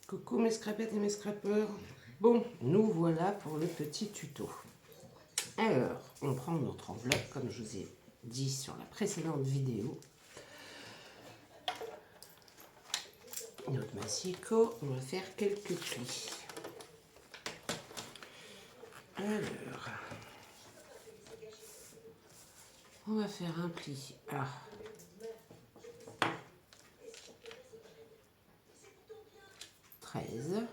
Coucou mes scrapettes et mes scrapeurs. Bon, nous voilà pour le petit tuto. Alors, on prend notre enveloppe, comme je vous ai dit sur la précédente vidéo. Notre massicot, on va faire quelques plis. Alors, on va faire un pli à 13.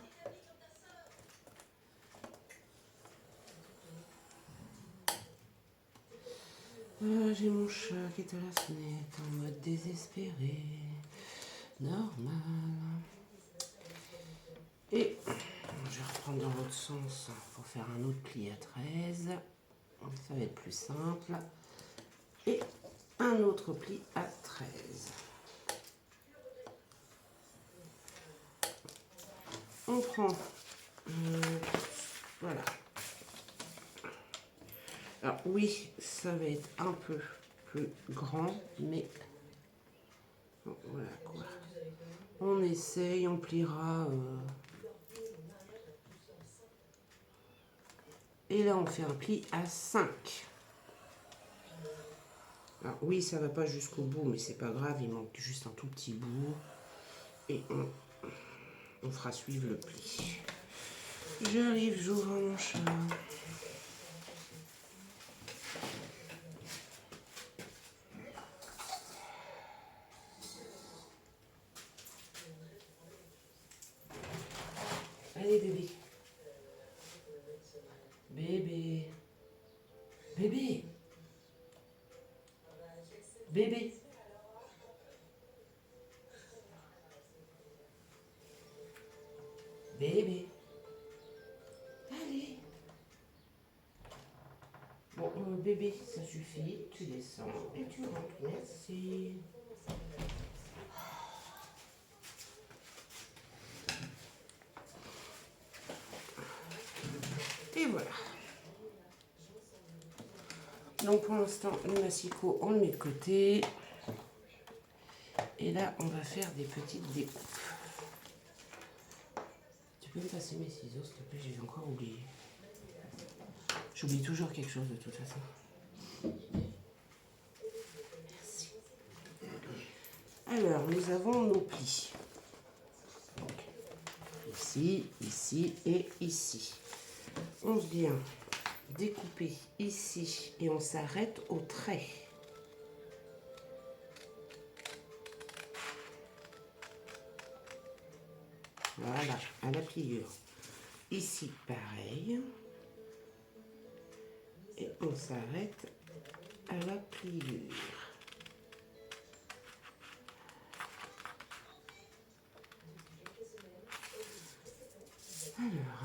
J'ai mon chat qui est à la fenêtre en mode désespéré. Normal. Et je vais reprendre dans l'autre sens pour faire un autre pli à 13. Ça va être plus simple. Et un autre pli à 13. On prend, voilà. Alors oui, ça va être un peu plus grand, mais bon, voilà quoi. On essaye, on pliera. Et là, on fait un pli à 5. Alors oui, ça va pas jusqu'au bout, mais c'est pas grave, il manque juste un tout petit bout. Et on fera suivre le pli. J'arrive, j'ouvre mon chat. Allez bébé. Bébé. Bébé. Bébé. Bébé. Allez. Bon, bébé, ça suffit. Tu descends et tu rentres. Merci. Et voilà. Donc pour l'instant, le massicot, on le met de côté. Et là, on va faire des petites découpes. Tu peux me passer mes ciseaux, s'il te plaît, j'ai encore oublié. J'oublie toujours quelque chose de toute façon. Merci. Alors, nous avons nos plis. Donc, ici, ici et ici. On vient découper ici et on s'arrête au trait. Voilà, à la pliure. Ici, pareil. Et on s'arrête à la pliure. Alors,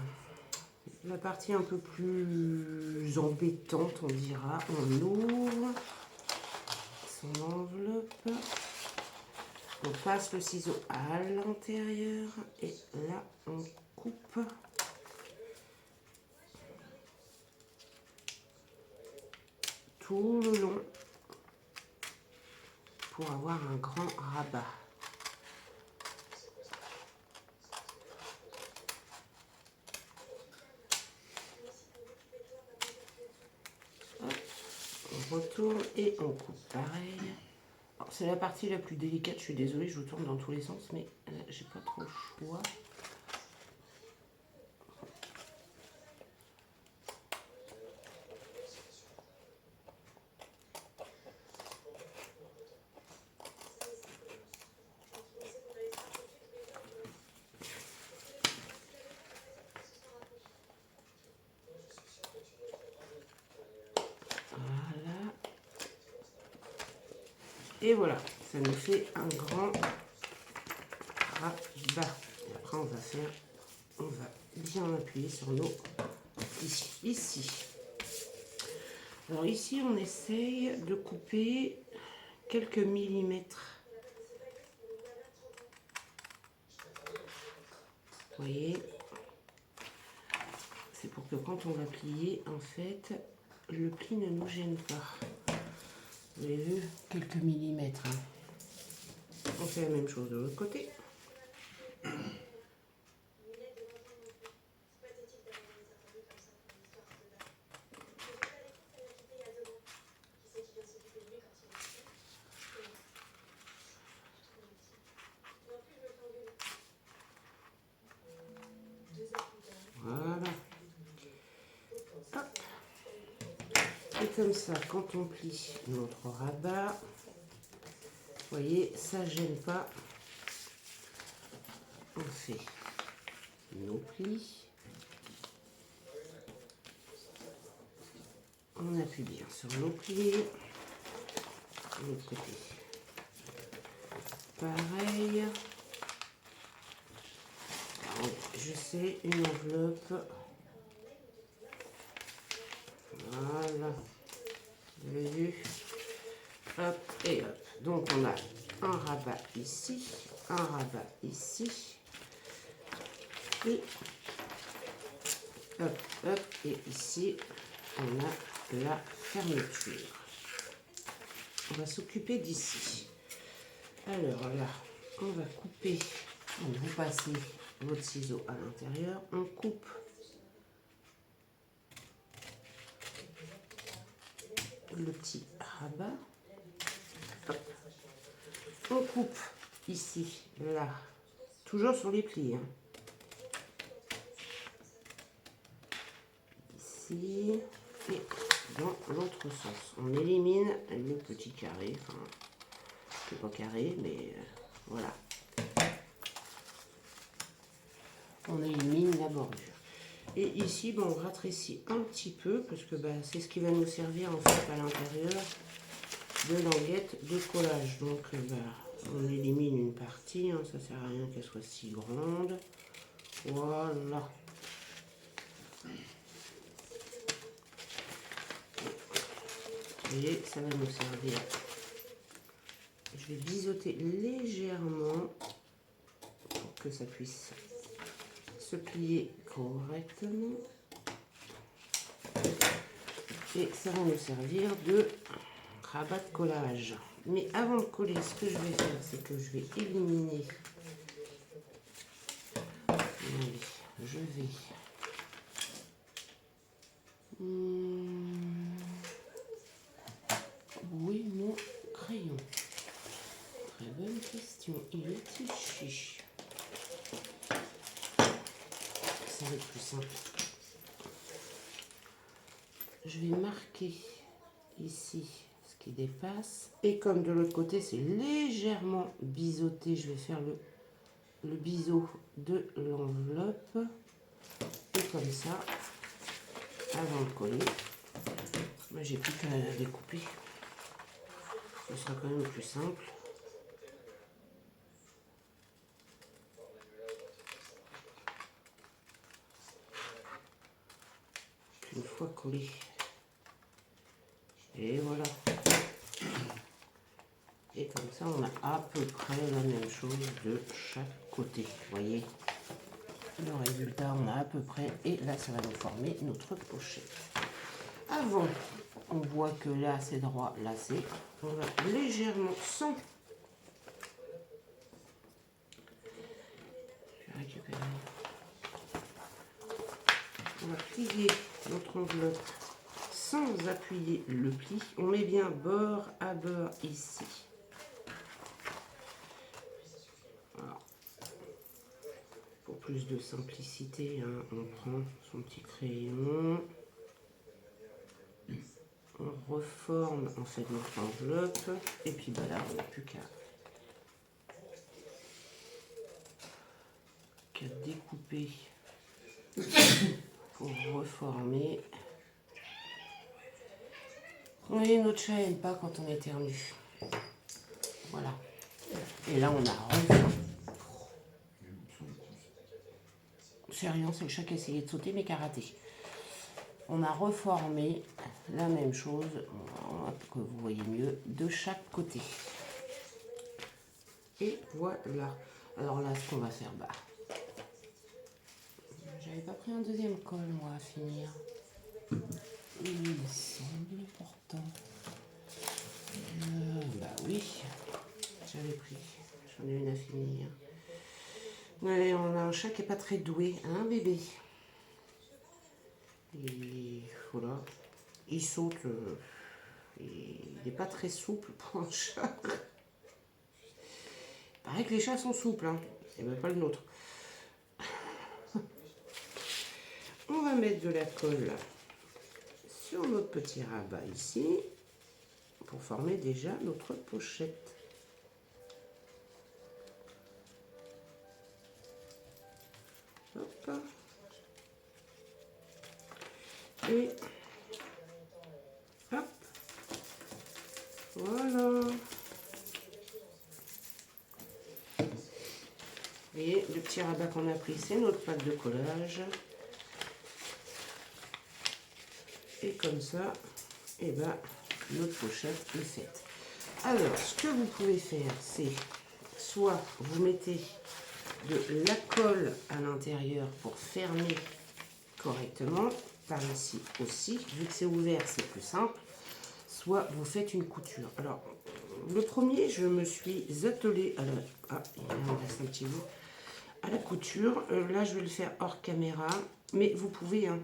la partie un peu plus embêtante, on dira, on ouvre son enveloppe. On passe le ciseau à l'intérieur et là, on coupe. Tout le long pour avoir un grand rabat. Hop, on retourne et on coupe pareil. C'est la partie la plus délicate, je suis désolée, je vous tourne dans tous les sens, mais j'ai pas trop le choix. Et voilà, ça nous fait un grand rabat. Et après, on va bien appuyer sur nos ici. Alors ici, on essaye de couper quelques millimètres. Vous voyez, c'est pour que quand on va plier, en fait, le pli ne nous gêne pas. Vous avez vu, quelques millimètres. Hein. On fait la même chose de l'autre côté. Voilà. Hop. Et comme ça, quand on plie notre rabat, vous voyez, ça ne gêne pas. On fait nos plis. On appuie bien sur nos plis. De l'autre côté, pareil. Alors, je sais, une enveloppe. Voilà. Vous avez vu? Hop et hop. Donc on a un rabat ici, un rabat ici. Et hop, hop. Et ici, on a la fermeture. On va s'occuper d'ici. Alors là, on va couper. Vous passez votre ciseau à l'intérieur. On coupe le petit rabat. Hop. On coupe ici, là, toujours sur les plis. Hein. Ici et dans l'autre sens. On élimine le petit carré. Enfin, c'est pas carré, mais voilà. On élimine la bordure. Et ici, bon, on rétrécit un petit peu parce que c'est ce qui va nous servir en fait à l'intérieur de languette de collage. Donc on élimine une partie, hein, ça sert à rien qu'elle soit si grande. Voilà. Vous voyez, ça va nous servir. Je vais biseauter légèrement pour que ça puisse se plier correctement. Et ça va nous servir de rabat de collage. Mais avant de coller, ce que je vais faire, c'est que je vais éliminer. Allez, je vais. Oui, mon crayon. Très bonne question. Il est ici. Ça va être plus simple. Je vais marquer ici ce qui dépasse. Et comme de l'autre côté, c'est légèrement biseauté, je vais faire le biseau de l'enveloppe. Et comme ça, avant de coller, j'ai plus qu'à la découper. Ce sera quand même plus simple. Une fois collé. Et voilà. Et comme ça, on a à peu près la même chose de chaque côté. Vous voyez, le résultat, on a à peu près. Et là, ça va nous former notre pochette. Avant, on voit que là, c'est droit, là, c'est... On va légèrement, sans... Je vais récupérer. On va plier notre enveloppe sans appuyer le pli. On met bien bord à bord ici. Voilà. Pour plus de simplicité, hein, on prend son petit crayon. On reforme en fait notre enveloppe. Et puis là, on n'a plus qu'à découper pour reformer. Oui, notre chat n'aime pas quand on éternue. Voilà. Et là, on a reformé. C'est rien, c'est le chat qui a essayé de sauter, mais qui a raté. On a reformé la même chose, que vous voyez mieux, de chaque côté. Et voilà. Alors là, ce qu'on va faire, j'avais pas pris un deuxième col, moi, à finir. Il me semble pourtant. Bah oui, j'avais pris. J'en ai une à finir. Ouais, on a un chat qui n'est pas très doué, hein, bébé. Et voilà. Il saute. Il n'est pas très souple pour un chat. Il paraît que les chats sont souples, hein. C'est même pas le nôtre. On va mettre de la colle sur notre petit rabat ici pour former déjà notre pochette. Hop. Et hop. Voilà. Et le petit rabat qu'on a pris, c'est notre pâte de collage. Et comme ça, et ben, notre pochette est faite. Alors, ce que vous pouvez faire, c'est soit vous mettez de la colle à l'intérieur pour fermer correctement, par ici aussi, vu que c'est ouvert, c'est plus simple, soit vous faites une couture. Alors, le premier, je me suis attelée à la... Ah, il me reste un petit bout. À la couture. Là, je vais le faire hors caméra, mais vous pouvez... Hein,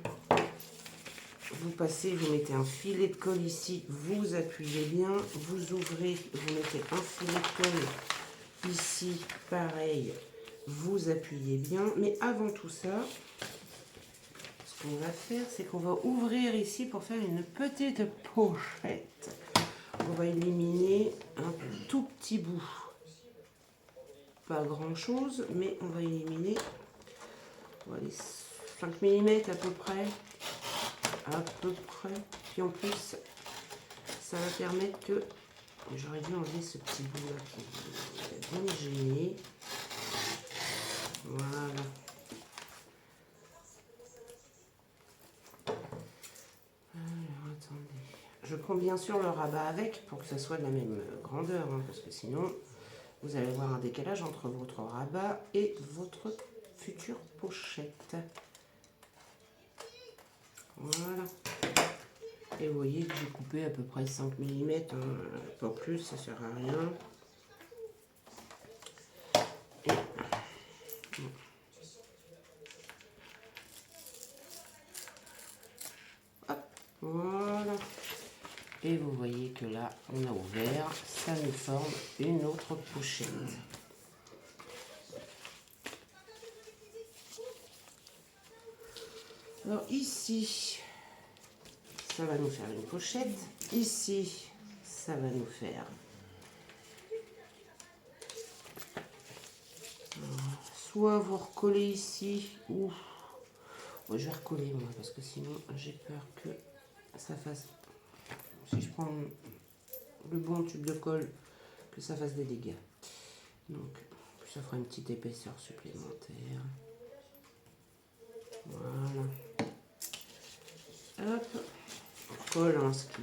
vous passez, vous mettez un filet de colle ici, vous appuyez bien, vous ouvrez, vous mettez un filet de colle ici, pareil, vous appuyez bien. Mais avant tout ça, ce qu'on va faire, c'est qu'on va ouvrir ici pour faire une petite pochette. On va éliminer un tout petit bout. Pas grand chose, mais on va éliminer les 5 mm à peu près. Puis en plus, ça va permettre que... J'aurais dû enlever ce petit bout là qui est bien gêné. Voilà. Alors, attendez. Je prends bien sûr le rabat avec pour que ça soit de la même grandeur, hein, parce que sinon, vous allez avoir un décalage entre votre rabat et votre future pochette. Voilà. Et vous voyez que j'ai coupé à peu près 5 mm, hein, pas plus, ça sert à rien. Et bon. Hop, voilà. Et vous voyez que là, on a ouvert, ça nous forme une autre pochette. Alors ici, ça va nous faire une pochette. Ici, ça va nous faire... soit vous recollez ici, ou... Bon, je vais recoller moi, parce que sinon, j'ai peur que ça fasse... Si je prends le bon tube de colle, que ça fasse des dégâts. Donc, ça fera une petite épaisseur supplémentaire. Voilà. Hop. On colle hein, ce qui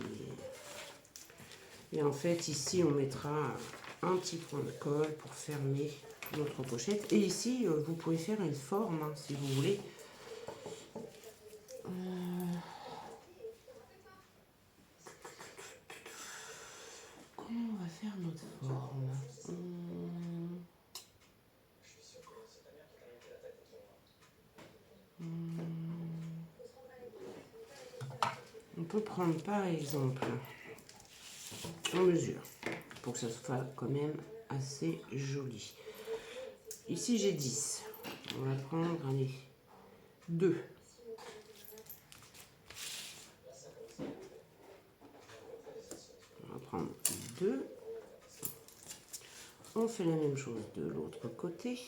est... Et en fait, ici, on mettra un petit point de colle pour fermer notre pochette. Et ici, vous pouvez faire une forme, hein, si vous voulez. Comment on va faire notre forme? On peut prendre par exemple, on mesure, pour que ça soit quand même assez joli. Ici j'ai 10. On va prendre, allez, 2. On va prendre 2. On fait la même chose de l'autre côté.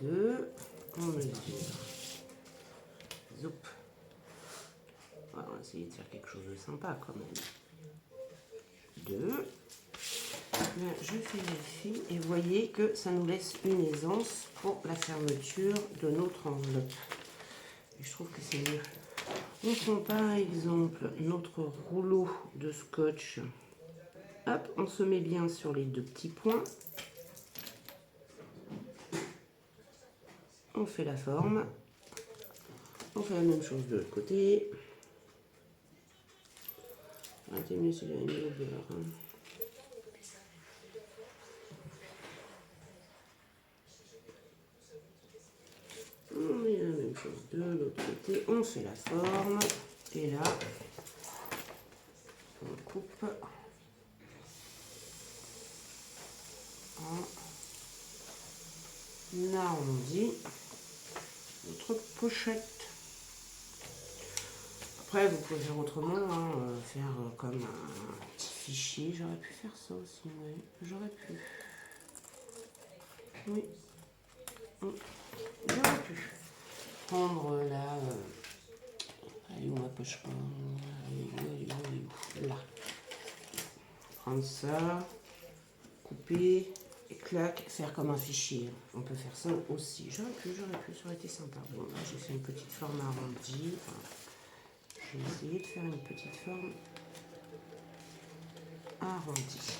2. On mesure. Zoup. On va essayer de faire quelque chose de sympa quand même. 2. Là, je vérifie et voyez que ça nous laisse une aisance pour la fermeture de notre enveloppe. Et je trouve que c'est mieux. On prend par exemple notre rouleau de scotch. Hop, on se met bien sur les 2 petits points. On fait la forme. On fait la même chose de l'autre côté. Arrêtez mieux si j'avais mis au beurre. Hein. On met la même chose de l'autre côté. On fait la forme. Et là, on coupe en arrondi notre pochette. Après, vous pouvez faire autrement, hein, faire comme un petit fichier. J'aurais pu faire ça aussi, oui. J'aurais pu. Oui. J'aurais pu prendre là. Allez, où ma poche? Là. Prendre ça, couper, et clac, faire comme un fichier. On peut faire ça aussi. J'aurais pu, ça aurait été sympa. Bon, là, j'ai fait une petite forme arrondie. Enfin, je vais essayer de faire une petite forme arrondie.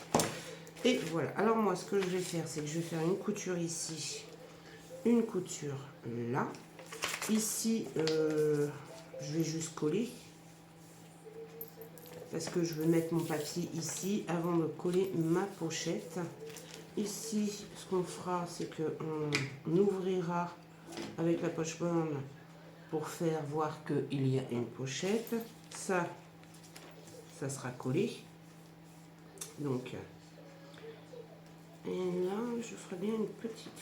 Et voilà. Alors moi, ce que je vais faire, c'est que je vais faire une couture ici, une couture là. Ici, je vais juste coller. Parce que je veux mettre mon papier ici avant de coller ma pochette. Ici, ce qu'on fera, c'est qu'on ouvrira avec la poche bonne pour faire voir qu'il y a une pochette. Ça sera collé. Donc, et là, je ferai bien une petite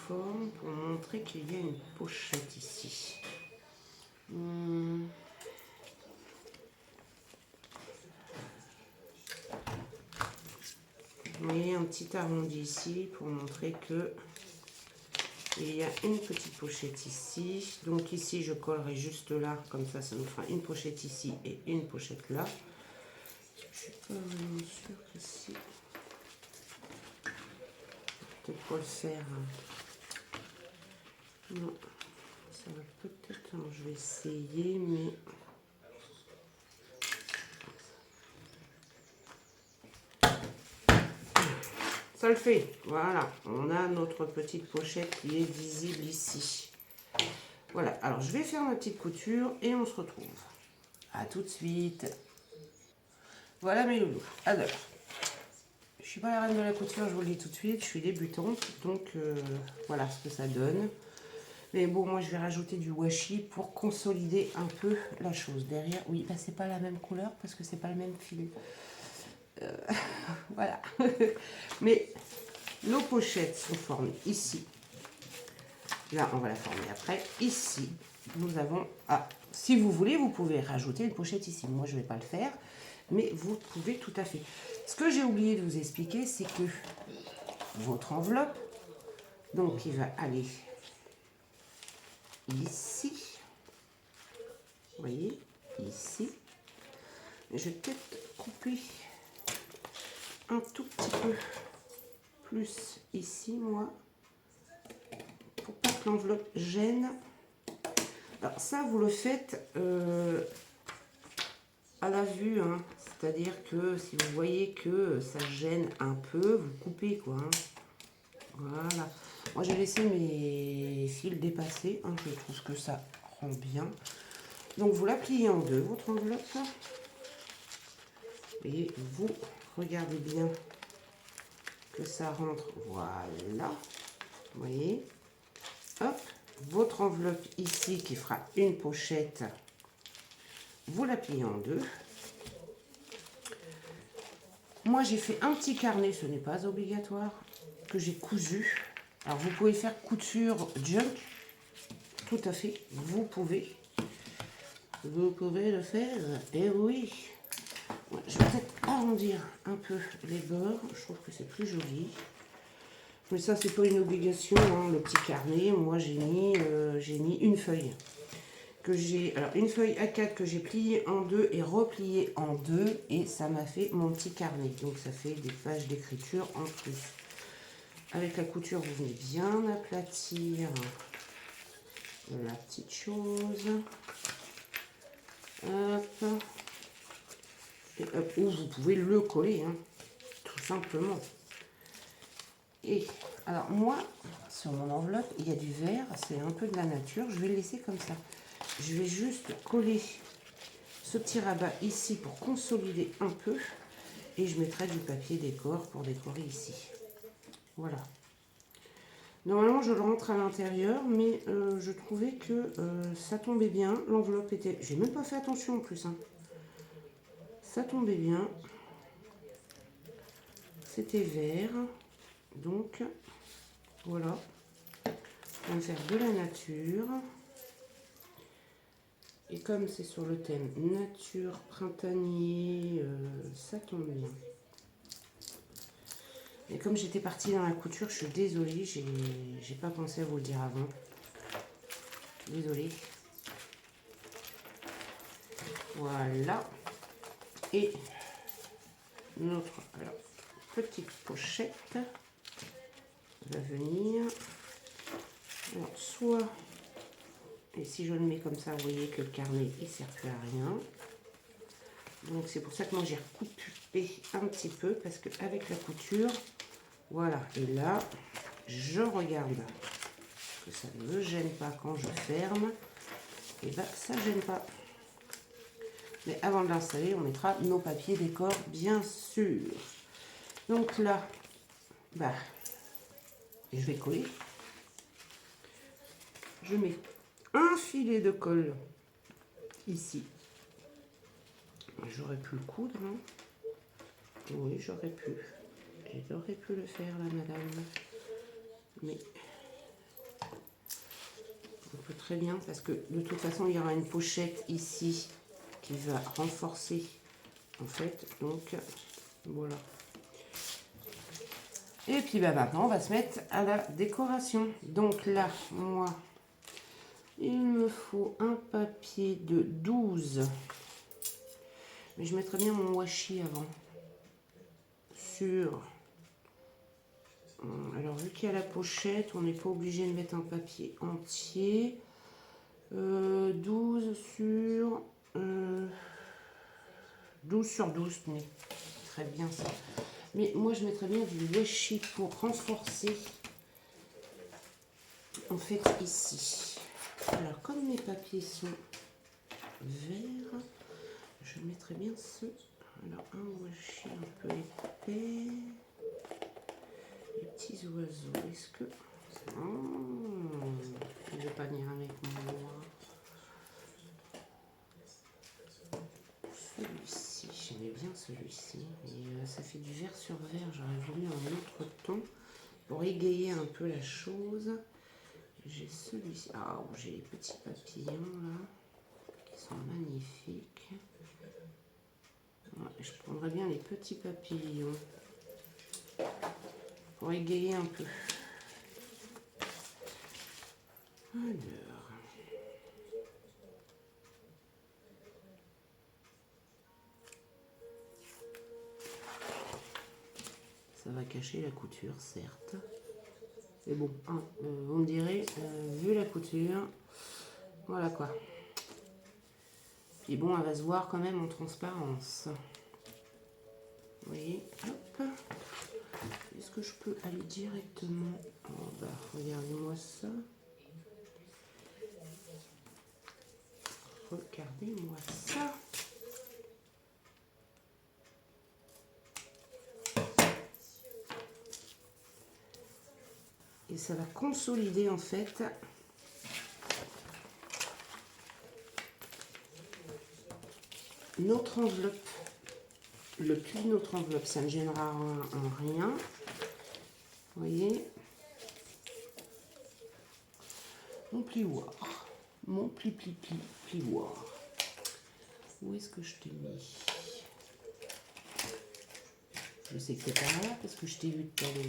forme pour montrer qu'il y a une pochette ici. Vous voyez un petit arrondi ici pour montrer que il y a une petite pochette ici. Donc ici, je collerai juste là, comme ça, ça nous fera une pochette ici et une pochette là. Je ne suis pas vraiment sûre que si. Peut-être pas le faire. Non, ça va peut-être. Je vais essayer, mais. Ça le fait. Voilà, on a notre petite pochette qui est visible ici. Voilà, alors je vais faire ma petite couture et on se retrouve. À tout de suite. Voilà mes loulous. Alors, je suis pas la reine de la couture, je vous le dis tout de suite, je suis débutante, donc voilà ce que ça donne. Mais bon, moi je vais rajouter du washi pour consolider un peu la chose. Derrière, oui, là c'est pas la même couleur parce que c'est pas le même fil. Voilà. Mais nos pochettes sont formées ici. Là, on va la former après. Ici, nous avons... Ah, si vous voulez, vous pouvez rajouter une pochette ici. Moi, je ne vais pas le faire, mais vous pouvez tout à fait. Ce que j'ai oublié de vous expliquer, c'est que votre enveloppe, donc, il va aller ici. Vous voyez, ici. Je vais peut-être couper un tout petit peu plus ici, moi, pour pas que l'enveloppe gêne. Alors ça, vous le faites à la vue, hein. C'est-à-dire que si vous voyez que ça gêne un peu, vous coupez, quoi. Hein. Voilà. Moi, j'ai laissé mes fils dépasser. Hein. Je trouve que ça rend bien. Donc, vous la pliez en deux, votre enveloppe. Et vous regardez bien que ça rentre. Voilà. Vous voyez. Hop. Votre enveloppe ici qui fera une pochette. Vous la pliez en deux. Moi, j'ai fait un petit carnet, ce n'est pas obligatoire, que j'ai cousu. Alors, vous pouvez faire couture junk, tout à fait, vous pouvez. Vous pouvez le faire, et oui. Ouais, je vais peut-être arrondir un peu les bords, je trouve que c'est plus joli. Mais ça, c'est pas une obligation, hein, le petit carnet. Moi, j'ai mis une feuille. Alors une feuille A4 que j'ai pliée en deux et repliée en deux, et ça m'a fait mon petit carnet. Donc ça fait des pages d'écriture en plus. Avec la couture, vous venez bien aplatir la petite chose. Hop. Et hop, ou vous pouvez le coller, hein, tout simplement. Et alors moi, sur mon enveloppe, il y a du vert, c'est un peu de la nature. Je vais le laisser comme ça. je vais juste coller ce petit rabat ici pour consolider un peu. Et je mettrai du papier décor pour décorer ici. Voilà. Normalement, je le rentre à l'intérieur, mais je trouvais que ça tombait bien. L'enveloppe était... J'ai même pas fait attention en plus. Hein. Ça tombait bien. C'était vert. Donc, voilà. On va faire de la nature. Et comme c'est sur le thème nature, printanier, ça tombe bien. Et comme j'étais partie dans la couture, je suis désolée, j'ai pas pensé à vous le dire avant. Désolée. Voilà. Et notre petite pochette va venir. Alors, soit, et si je le mets comme ça, vous voyez que le carnet il sert plus à rien. Donc c'est pour ça que moi j'ai recoupé un petit peu parce qu'avec la couture, voilà. Et là, je regarde que ça ne me gêne pas quand je ferme. Et bien ça ne gêne pas. Mais avant de l'installer, on mettra nos papiers décor, bien sûr. Donc là, bah, je vais coller. Je mets un filet de colle ici. J'aurais pu le coudre. Hein. Oui, j'aurais pu. J'aurais pu le faire, là, madame. Mais on peut très bien, parce que de toute façon, il y aura une pochette ici qui va renforcer, en fait. Donc, voilà. Et puis, bah, maintenant, on va se mettre à la décoration. Donc là, moi, il me faut un papier de 12. Mais je mettrais bien mon washi avant. Sur... Alors, vu qu'il y a la pochette, on n'est pas obligé de mettre un papier entier. 12 sur... 12 sur 12, mais très bien ça. Mais moi, je mettrais bien du washi pour renforcer, en fait, ici. Alors, comme mes papiers sont verts, je mettrais bien ce... Alors, un washi un peu épais. Les petits oiseaux, est-ce que... je ne vais pas venir avec moi. Celui-ci, j'aimais bien celui-ci. Et ça fait du vert sur vert. J'aurais voulu un autre ton pour égayer un peu la chose. J'ai celui-ci. Ah, j'ai les petits papillons là, qui sont magnifiques. Ouais, je prendrais bien les petits papillons pour égayer un peu. Alors, ça va cacher la couture, certes. Mais bon, hein, vous me direz, vu la couture, voilà quoi. Puis bon, elle va se voir quand même en transparence. Vous voyez, hop. Est-ce que je peux aller directement? Oh bah, regardez-moi ça. Regardez-moi ça. Et ça va consolider en fait notre enveloppe. Le pli de notre enveloppe, ça ne gênera en rien. Vous voyez, mon plioir, mon plioir. Où est-ce que je t'ai mis? Je sais que c'est pas là parce que je t'ai vu tout à l'heure.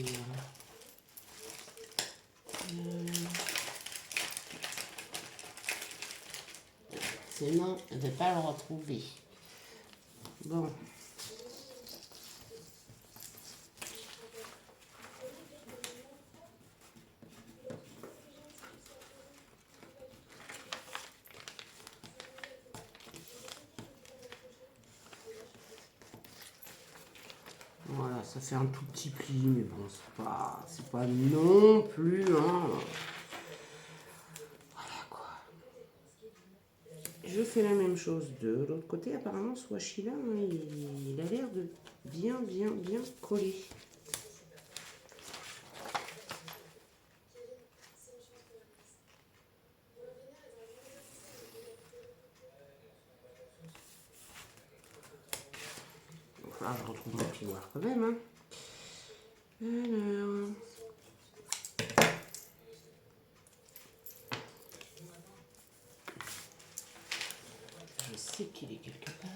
Sinon, je ne vais pas le retrouver. Bon. Voilà, ça fait un tout petit pli, mais bon, c'est pas non plus, hein. Voilà quoi. je fais la même chose de l'autre côté. Apparemment, ce washi-là, hein, il a l'air de bien coller. Enfin, je retrouve mon petit noir quand même. Hein. Alors... je sais qu'il est quelque part.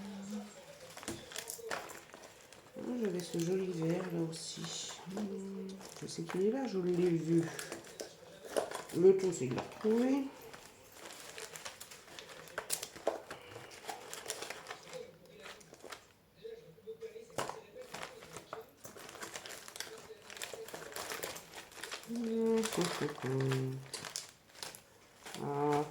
Ah, j'avais ce joli vert là aussi. Je sais qu'il est là, je l'ai vu. Le tout, c'est de le retrouver. Ah,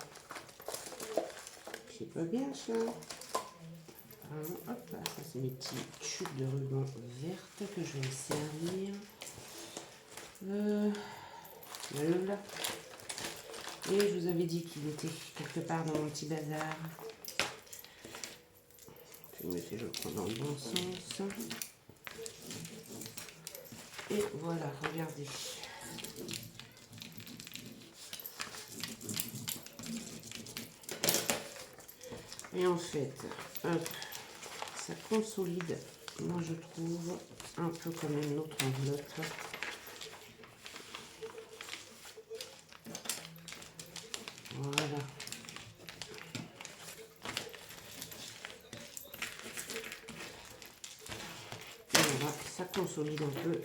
c'est pas bien ça. Alors, hop, ça c'est mes petits tubes de ruban verte que je vais me servir. Là. Et je vous avais dit qu'il était quelque part dans mon petit bazar. Je le prends dans le bon sens. Et voilà, regardez. Et en fait, hop, ça consolide, moi je trouve, un peu comme une autre enveloppe. Voilà. Et voilà, ça consolide un peu.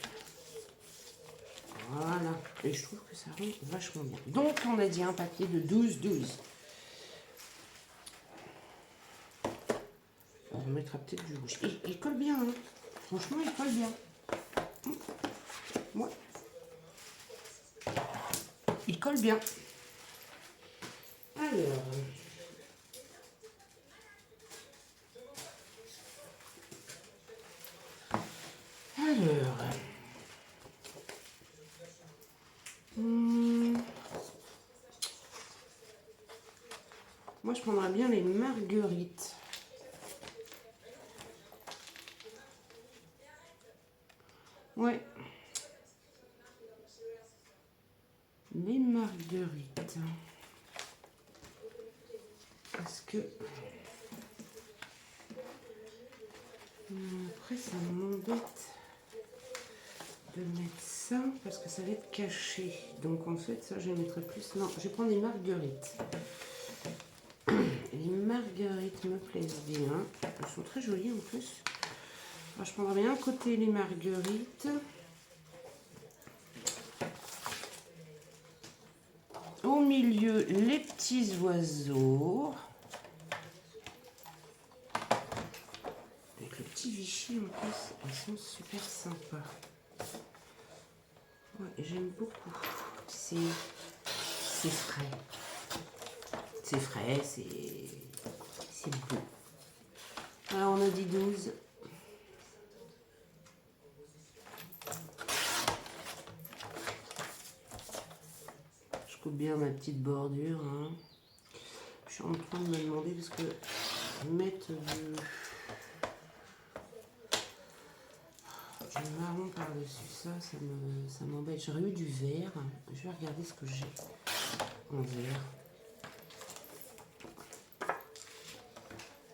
Voilà. Et je trouve que ça rend vachement bien. Donc on a dit un papier de 12-12. On mettra peut-être du rouge. Il colle bien, hein. Franchement, il colle bien. Ouais. Il colle bien. Alors... moi, je prendrais bien les marguerites. Ouais. Les marguerites. Parce que... après, ça m'embête de mettre ça parce que ça va être caché. Donc, en fait, ça, je mettrai plus... non, je vais prendre les marguerites. Les marguerites me plaisent bien. Elles sont très jolies en plus. Alors, je prendrai bien un côté les marguerites. Au milieu, les petits oiseaux. Avec le petit Vichy en plus, elles sont super sympas. Ouais, j'aime beaucoup. C'est frais. C'est frais, c'est beau. Alors on a dit 12. Je coupe bien ma petite bordure. Hein. Je suis en train de me demander parce que mettre du marron par-dessus ça m'embête. J'aurais eu du vert. Je vais regarder ce que j'ai en vert.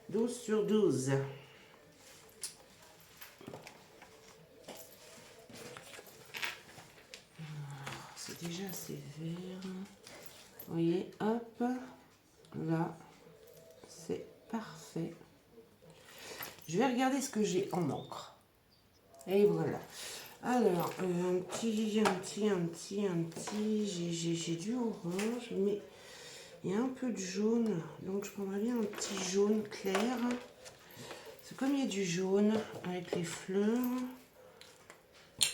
12 sur 12. C'est déjà assez vert. Vous voyez, hop, là, c'est parfait. Je vais regarder ce que j'ai en encre. Et voilà. Alors, un petit, j'ai du orange, mais il y a un peu de jaune, donc je prendrais bien un petit jaune clair. C'est comme il y a du jaune avec les fleurs.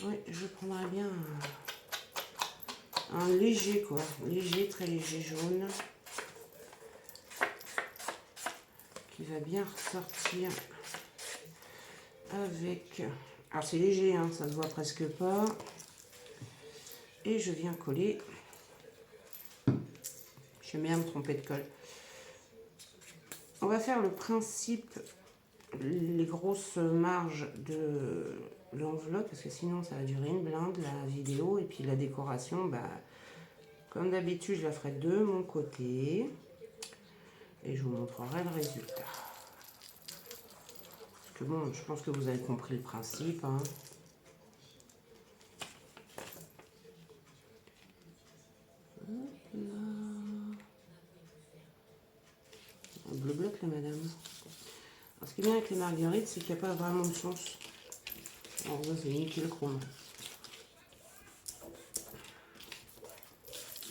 Oui, je prendrais bien un léger, quoi. Léger, très léger jaune. Qui va bien ressortir avec... alors c'est léger, hein, ça se voit presque pas. Et je viens coller. J'aime bien me tromper de colle. On va faire le principe, les grosses marges de l'enveloppe, parce que sinon ça va durer une blinde la vidéo. Et puis la décoration, bah, comme d'habitude, je la ferai de mon côté. Et je vous montrerai le résultat. Parce que bon, je pense que vous avez compris le principe. Hein. Un bleu bloc là, madame. Alors, ce qui est bien avec les marguerites, c'est qu'il n'y a pas vraiment de sens. Alors ça, c'est nickel chrome.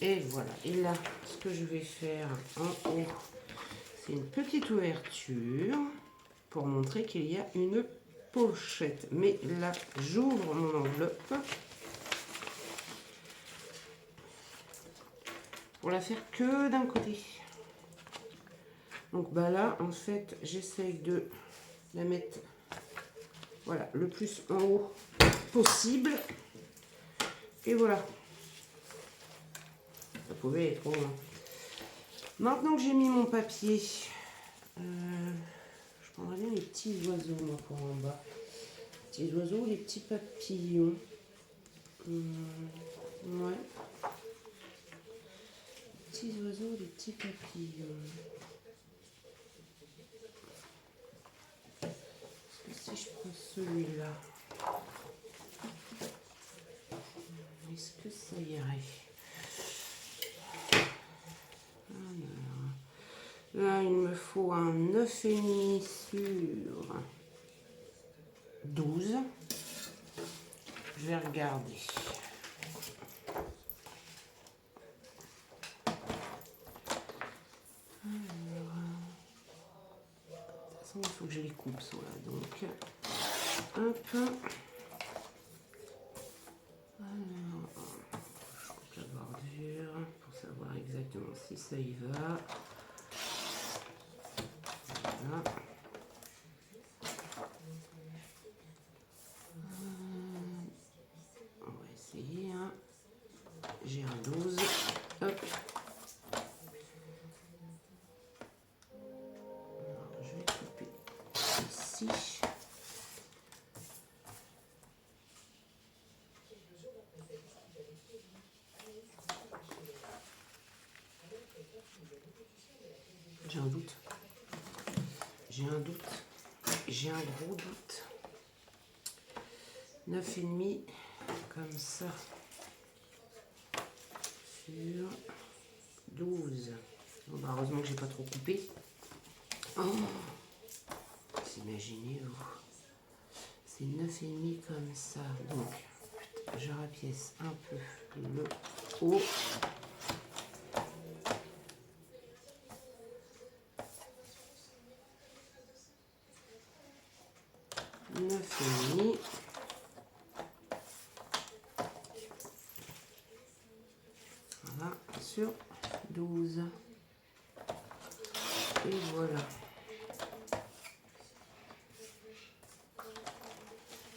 Et voilà. Et là, ce que je vais faire en haut, c'est une petite ouverture pour montrer qu'il y a une pochette. Mais là, j'ouvre mon enveloppe pour la faire que d'un côté. Donc bah là, en fait, j'essaye de la mettre, voilà, le plus en haut possible. Et voilà. Ça pouvait être trop loin. Maintenant que j'ai mis mon papier, je prendrais bien les petits oiseaux, moi, pour en bas. Les petits oiseaux, les petits papillons. Ouais. Les petits oiseaux, les petits papillons. Si je prends celui-là, est-ce que ça irait? Alors, là, il me faut un 9,5 sur 12. Je vais regarder. Alors, de toute façon, il faut que je les coupe, ceux-là. Donc, hop. Alors, je coupe la bordure pour savoir exactement si ça y va. Voilà. On va essayer. Hein. J'ai un 12. Hop. Alors, je vais couper ici. J'ai un doute. J'ai un doute. J'ai un gros doute. 9,5 comme ça. Sur 12. Bon, bah, heureusement que j'ai pas trop coupé. Oh, imaginez-vous. C'est 9,5 comme ça. Donc, je rapièce un peu le haut. Neuf et demi. Voilà, sur 12. Et voilà.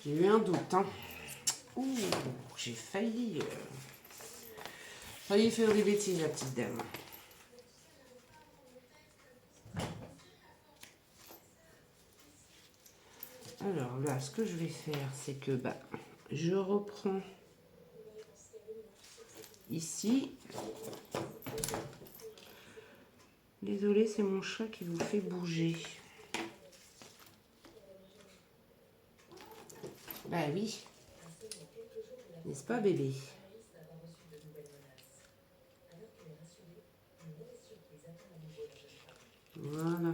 J'ai eu un doute, hein. Ouh, j'ai failli faire des bêtises, la petite dame. Alors là, ce que je vais faire, c'est que bah, je reprends ici. Désolée, c'est mon chat qui vous fait bouger. Bah oui. N'est-ce pas, bébé? Voilà.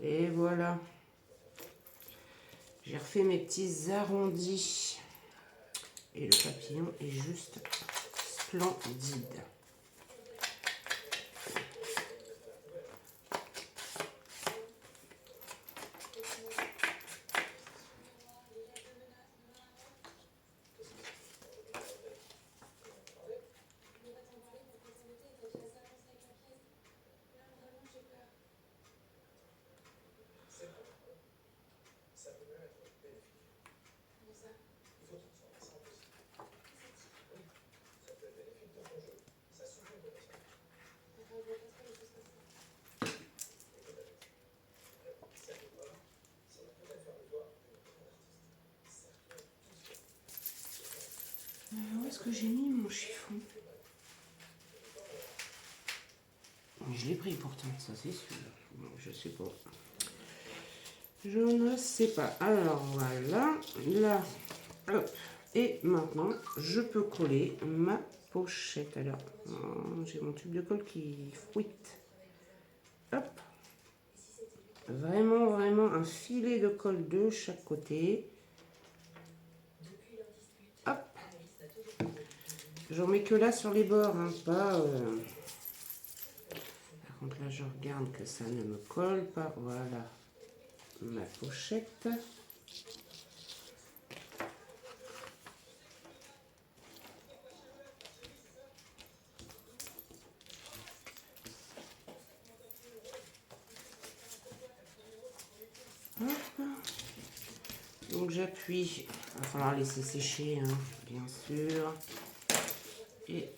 Et voilà. J'ai refait mes petits arrondis. Et le papillon est juste splendide. est-ce que j'ai mis mon chiffon? Je l'ai pris pourtant, ça c'est sûr. Bon, je sais pas. Je ne sais pas. Alors voilà, là, hop. Et maintenant, je peux coller ma pochette. Alors, j'ai mon tube de colle qui fruite. Hop. Vraiment, vraiment un filet de colle de chaque côté. Hop. J'en mets que là sur les bords, hein, pas... Par contre, là, je regarde que ça ne me colle pas. Voilà ma pochette. Hop. Donc j'appuie, il va falloir laisser sécher, hein, bien sûr. Et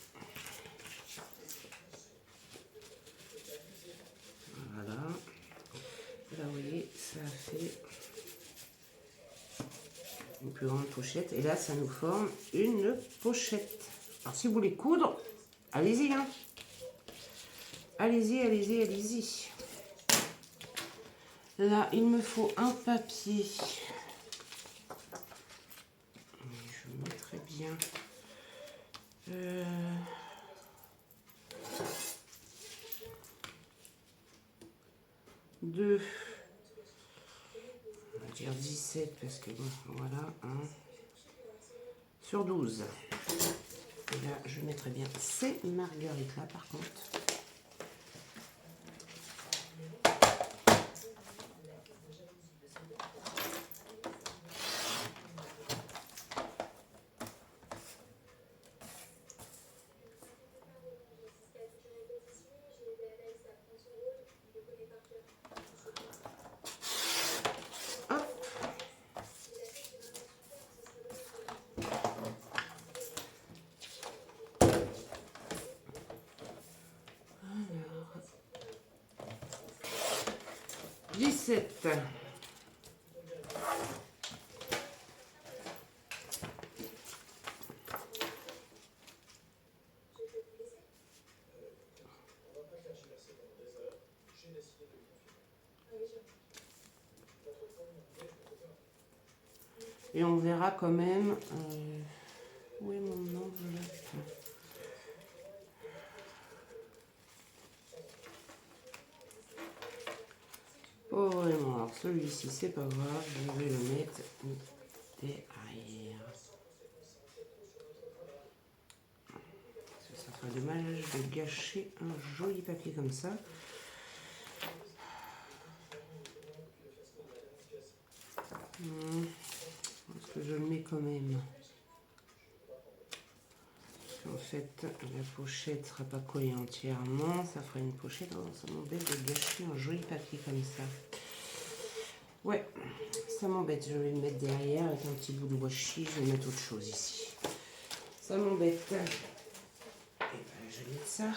voilà. Là, vous voyez, ça fait une plus grande pochette. Et là, ça nous forme une pochette. Alors, si vous voulez coudre, allez-y, hein. Allez-y, allez-y, allez-y. Là, il me faut un papier. Je mettrai bien. Deux. On va dire 17 parce que bon, voilà. Hein. Sur 12. Et là, je mettrai bien ces marguerites là par contre. Alors, 17. Et on verra quand même où est mon enveloppe. Oh vraiment, alors celui-ci c'est pas grave, je vais le mettre derrière. Ça serait dommage de gâcher un joli papier comme ça. Est-ce que je le mets quand même? En fait, la pochette ne sera pas collée entièrement. Ça fera une pochette. Oh, ça m'embête de gâcher un joli papier comme ça. Ouais, ça m'embête. Je vais le mettre derrière avec un petit bout de washi. Je vais mettre autre chose ici. Ça m'embête. Et ben, je vais mettre ça.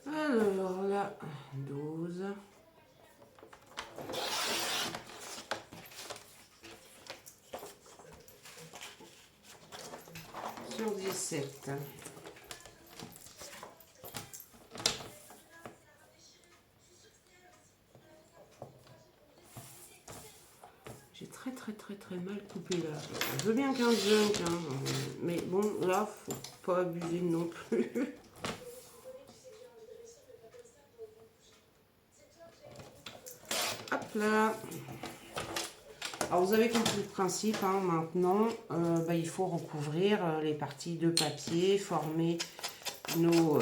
Alors là, 12. Sur 17. J'ai très mal coupé là. Je veux bien qu'un junk, hein, mais bon, là, faut pas abuser non plus. Hop là. Alors vous avez compris le principe, hein, maintenant, il faut recouvrir les parties de papier, former nos...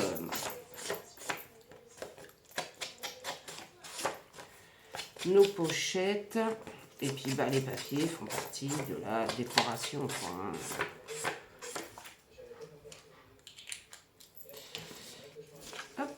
nos pochettes. Et puis bah, les papiers font partie de la décoration, quoi, hein. Hop.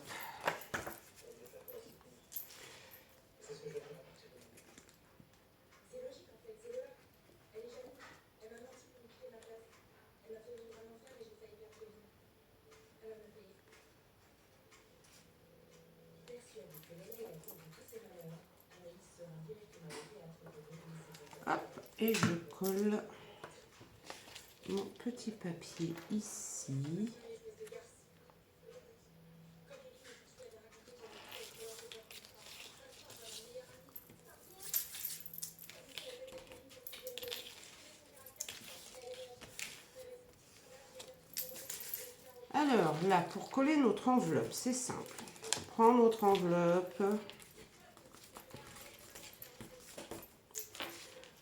Hop, et je colle mon petit papier ici. Alors là, pour coller notre enveloppe, c'est simple. On prend notre enveloppe,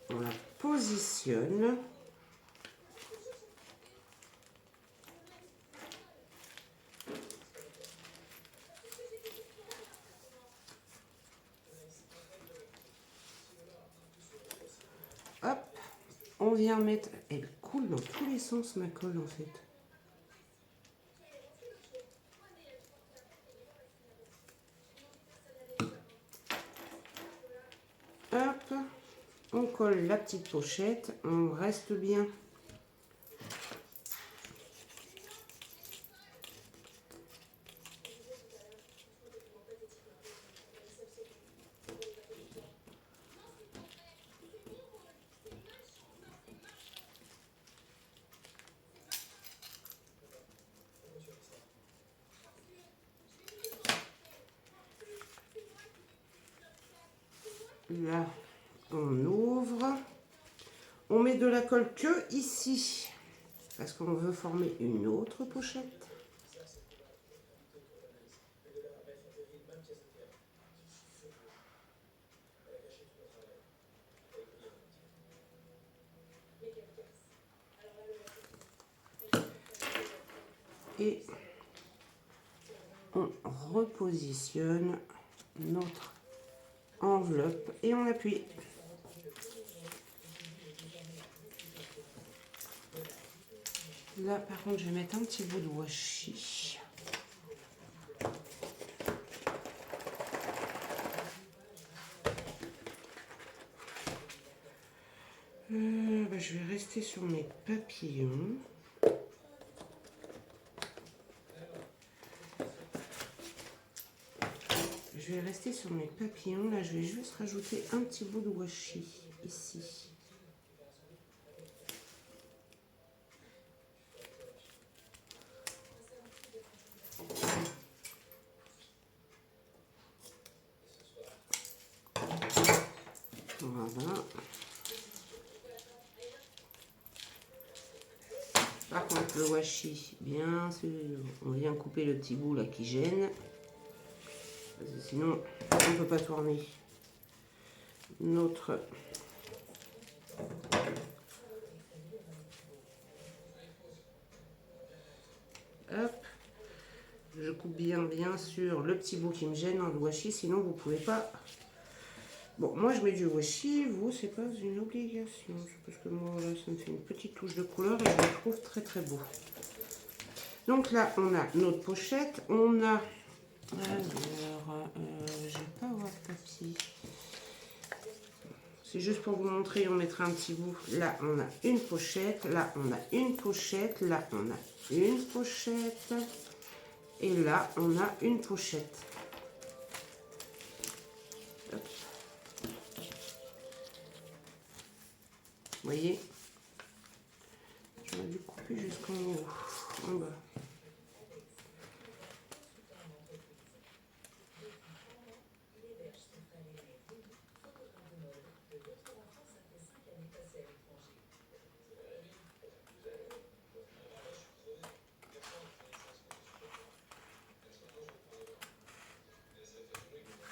on la positionne. Hop, on vient mettre... Elle coule dans tous les sens, ma colle, en fait. Hop, on colle la petite pochette, on reste bien. Là, on ouvre. On met de la colle que ici, parce qu'on veut former une autre pochette. Et on repositionne notre enveloppe et on appuie. Là, par contre, je vais mettre un petit bout de washi. Je vais rester sur mes papillons. Je vais rester sur mes papillons. Là, je vais juste rajouter un petit bout de washi ici. Voilà. Par contre, le washi, bien sûr, on vient couper le petit bout là qui gêne. Parce que sinon, on ne peut pas tourner notre... Hop. Je coupe bien sûr le petit bout qui me gêne dans le washi, sinon vous ne pouvez pas... Bon, moi je mets du washi, vous, c'est pas une obligation. Parce que moi, là, ça me fait une petite touche de couleur et je le trouve très beau. Donc là, on a notre pochette, on a... Alors, je vais pas avoir de papier. C'est juste pour vous montrer, on mettra un petit bout. Là, on a une pochette, là, on a une pochette, là, on a une pochette. Et là, on a une pochette. Hop. Vous voyez, j'aurais dû couper jusqu'en haut, en bas.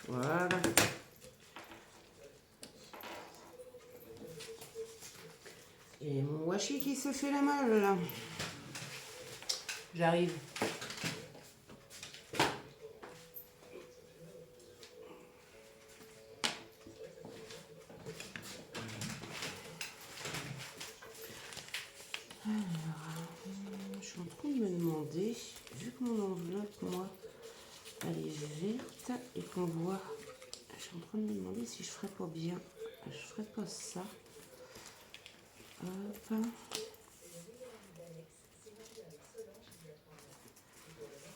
Voilà. Et mon washi qui se fait la malle là. J'arrive. qu'on voit. Je suis en train de me demander si je ferais pas bien. Je ferais pas ça. Hop.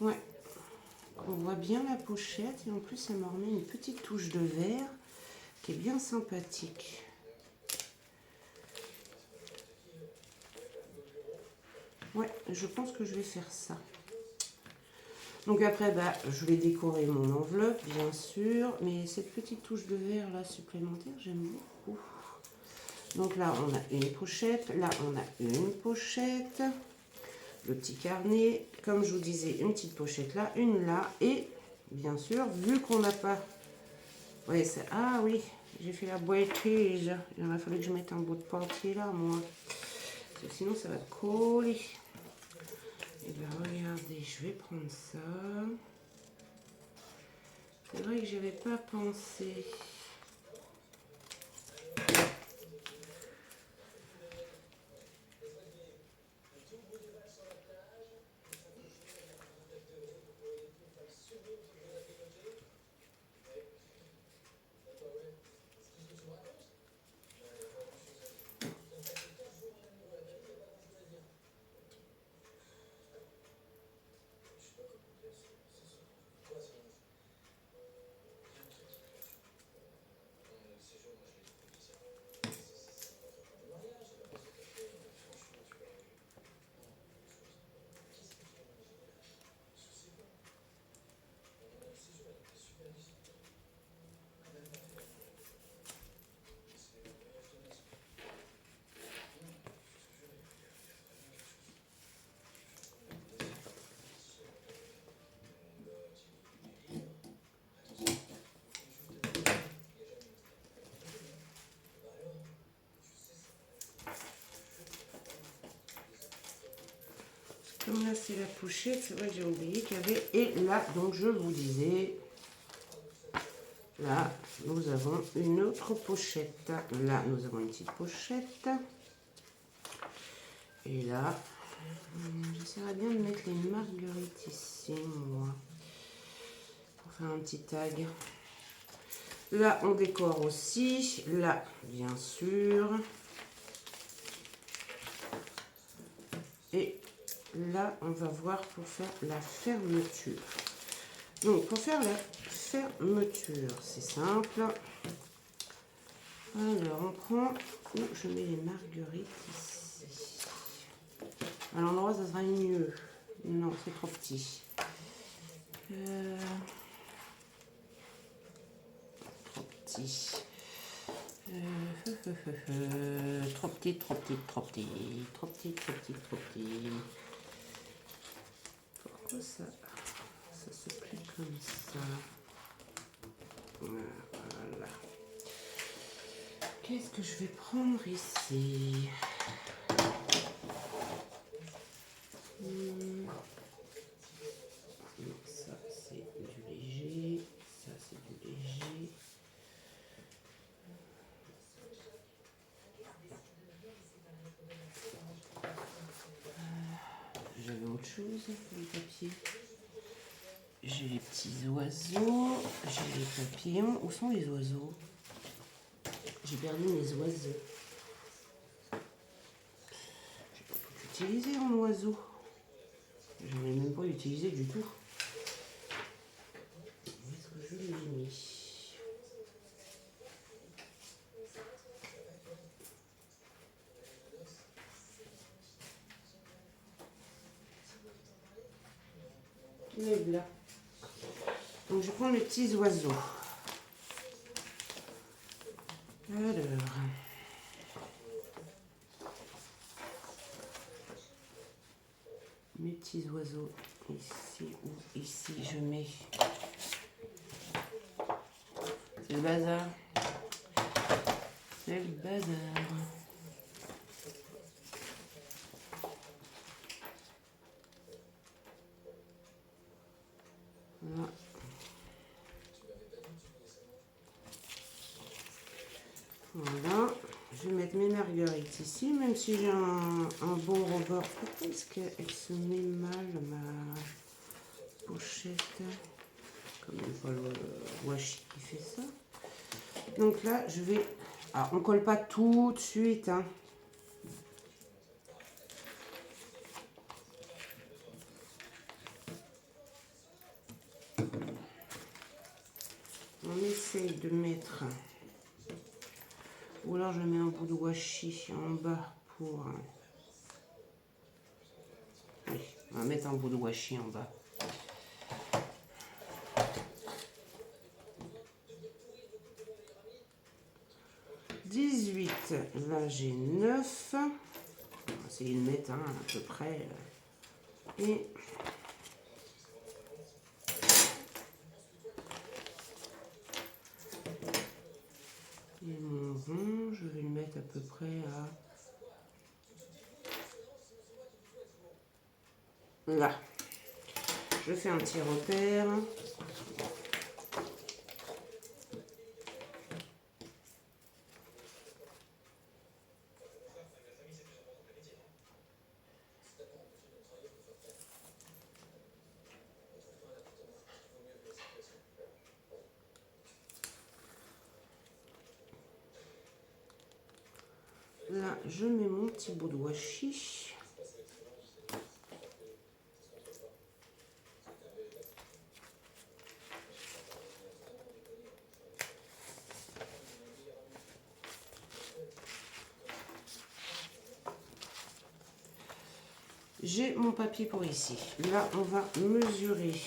Ouais. On voit bien la pochette et en plus ça m'a remis une petite touche de vert qui est bien sympathique. Ouais, je pense que je vais faire ça. Donc après, bah, je vais décorer mon enveloppe, bien sûr. Mais cette petite touche de vert là supplémentaire, j'aime beaucoup. Donc là, on a une pochette. Là, on a une pochette. Le petit carnet. Comme je vous disais, une petite pochette là, une là. Et bien sûr, vu qu'on n'a pas... Ouais, c'est... Ah oui, j'ai fait la boîtier. Il aurait fallu que je mette un bout de papier là, moi. Parce que sinon, ça va coller. Et bien, regardez, je vais prendre ça. C'est vrai que je n'avais pas pensé. Comme là, c'est la pochette, c'est vrai que j'ai oublié qu'il y avait... Et là, donc je vous disais... Là, nous avons une autre pochette. Là, nous avons une petite pochette. Et là, j'essaierai bien de mettre les marguerites ici, moi. Pour faire un petit tag. Là, on décore aussi. Là, bien sûr. Et là, on va voir pour faire la fermeture. Donc, pour faire la fermeture, c'est simple. Alors, on prend où je mets les marguerites ici. À l'endroit, ça sera mieux. Non, c'est trop petit. Trop petit. Trop petit, trop petit, trop petit. Trop petit, trop petit, trop petit. Pourquoi ça se plie comme ça? Voilà. Qu'est-ce que je vais prendre ici? Ça, c'est du léger. Ça, c'est du léger. J'avais autre chose pour le papier. J'ai les petits oiseaux. J'ai les papillons. Où sont les oiseaux? J'ai perdu mes oiseaux. J'ai pas pu l'utiliser en oiseau. J'en ai même pas utilisé du tout. Où est-ce que je l'ai mis? Il est là. Donc je prends les petits oiseaux. Alors. Mes petits oiseaux ici ou ici, je mets. C'est le bazar. C'est le bazar. Voilà. Voilà. Je vais mettre mes marguerites ici, même si j'ai un bon rebord. Pourquoi est-ce qu'elle se met mal, ma pochette? comme une fois le washi qui fait ça. Donc là, je vais... Alors, on colle pas tout de suite, hein. On essaye de mettre... Ou alors je mets un bout de washi en bas pour... Oui, on va mettre un bout de washi en bas. Là j'ai 9. On va essayer de mettre à peu près. Et mon rond, je vais le mettre à peu près à... Là. Je fais un petit repère. Là, je mets mon petit bout de washi. J'ai mon papier pour ici. Là, on va mesurer.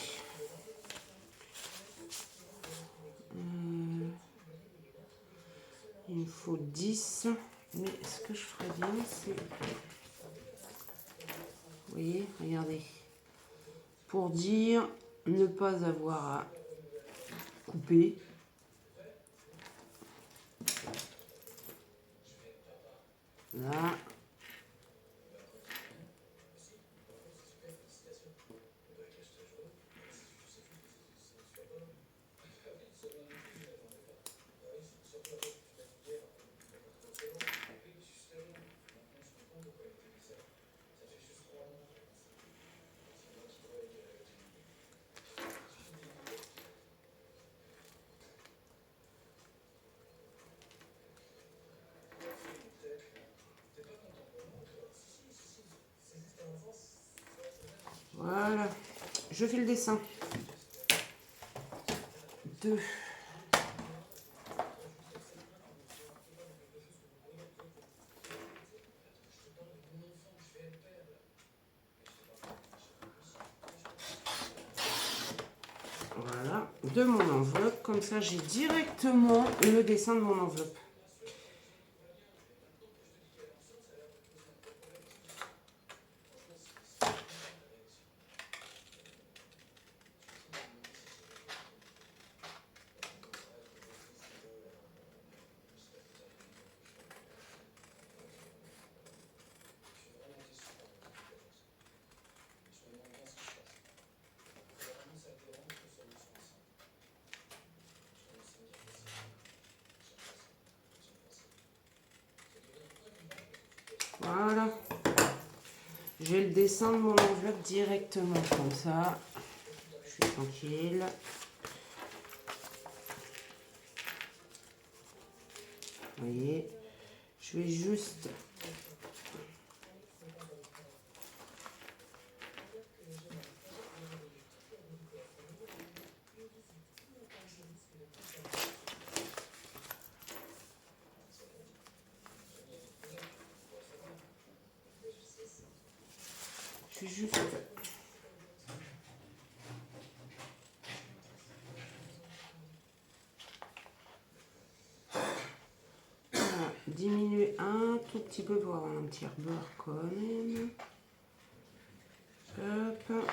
Il me faut 10. Mais ce que je ferais bien, c'est... Vous voyez, regardez. Pour dire ne pas avoir à couper. Là. Voilà. Je fais le dessin. 2. Voilà, de mon enveloppe. Comme ça, j'ai directement le dessin de mon enveloppe. Voilà. J'ai le dessin de mon enveloppe directement comme ça. Je suis tranquille. Vous voyez, je vais juste... Je vais juste... diminuer un tout petit peu pour avoir un petit rebord quand même. Hop.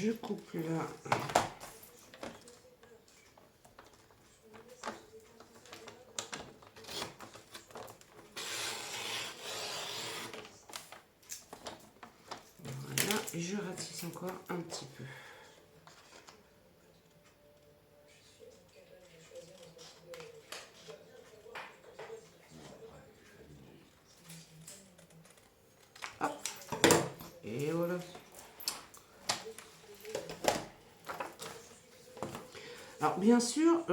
je coupe là. Voilà, et je ratisse encore un petit peu. Hop, et voilà. Alors bien sûr,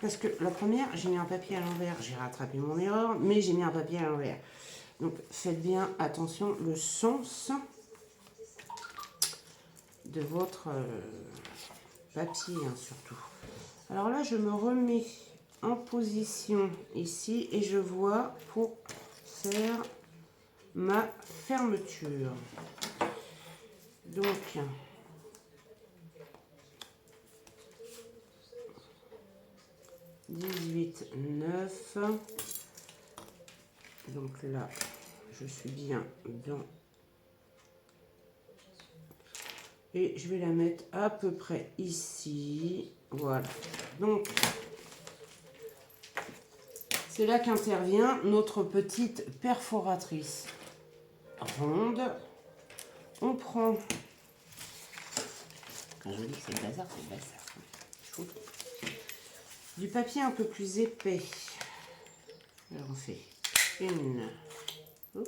parce que la première, j'ai mis un papier à l'envers, j'ai rattrapé mon erreur, mais j'ai mis un papier à l'envers. Donc faites bien attention le sens de votre papier, hein, surtout. Alors là, je me remets en position ici et je vois pour faire ma fermeture. Donc, dix-huit, 9. Donc là, je suis bien dans. Et je vais la mettre à peu près ici. Voilà. Donc, c'est là qu'intervient notre petite perforatrice ronde. On prend. Quand je dis que c'est le bazar, c'est le bazar. Du papier un peu plus épais. Alors on fait une. D'accord.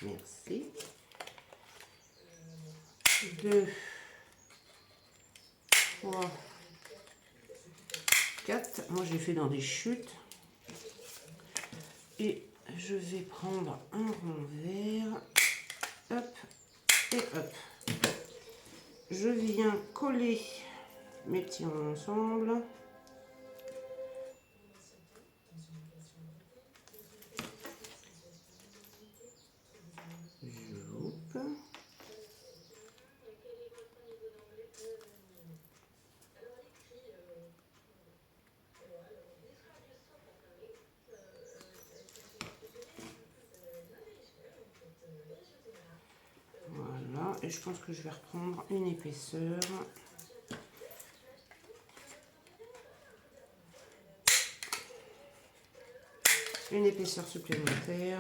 Merci. 2, 3, 4. Moi, j'ai fait dans des chutes. Et je vais prendre un rond vert. Hop. Et hop. Je viens coller mes petits ronds ensemble. Je loupe. Voilà, et je pense que je vais reprendre une épaisseur. Une épaisseur supplémentaire.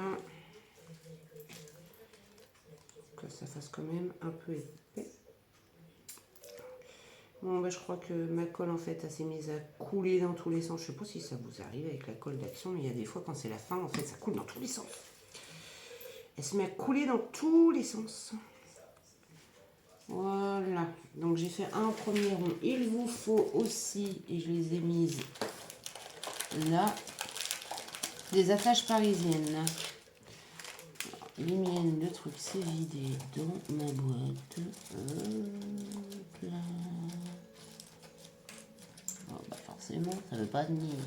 Que ça fasse quand même un peu épais. Bon, bah, je crois que ma colle, en fait, elle s'est mise à couler dans tous les sens. Je sais pas si ça vous arrive avec la colle d'action, mais il y a des fois, quand c'est la fin, en fait, ça coule dans tous les sens. Elle se met à couler dans tous les sens. Voilà. Donc, j'ai fait un premier rond. Il vous faut aussi, et je les ai mises là, des attaches parisiennes. Alors, les miennes, le truc s'est vidé dans ma boîte. Hop là. Oh, bah forcément, ça ne veut pas tenir.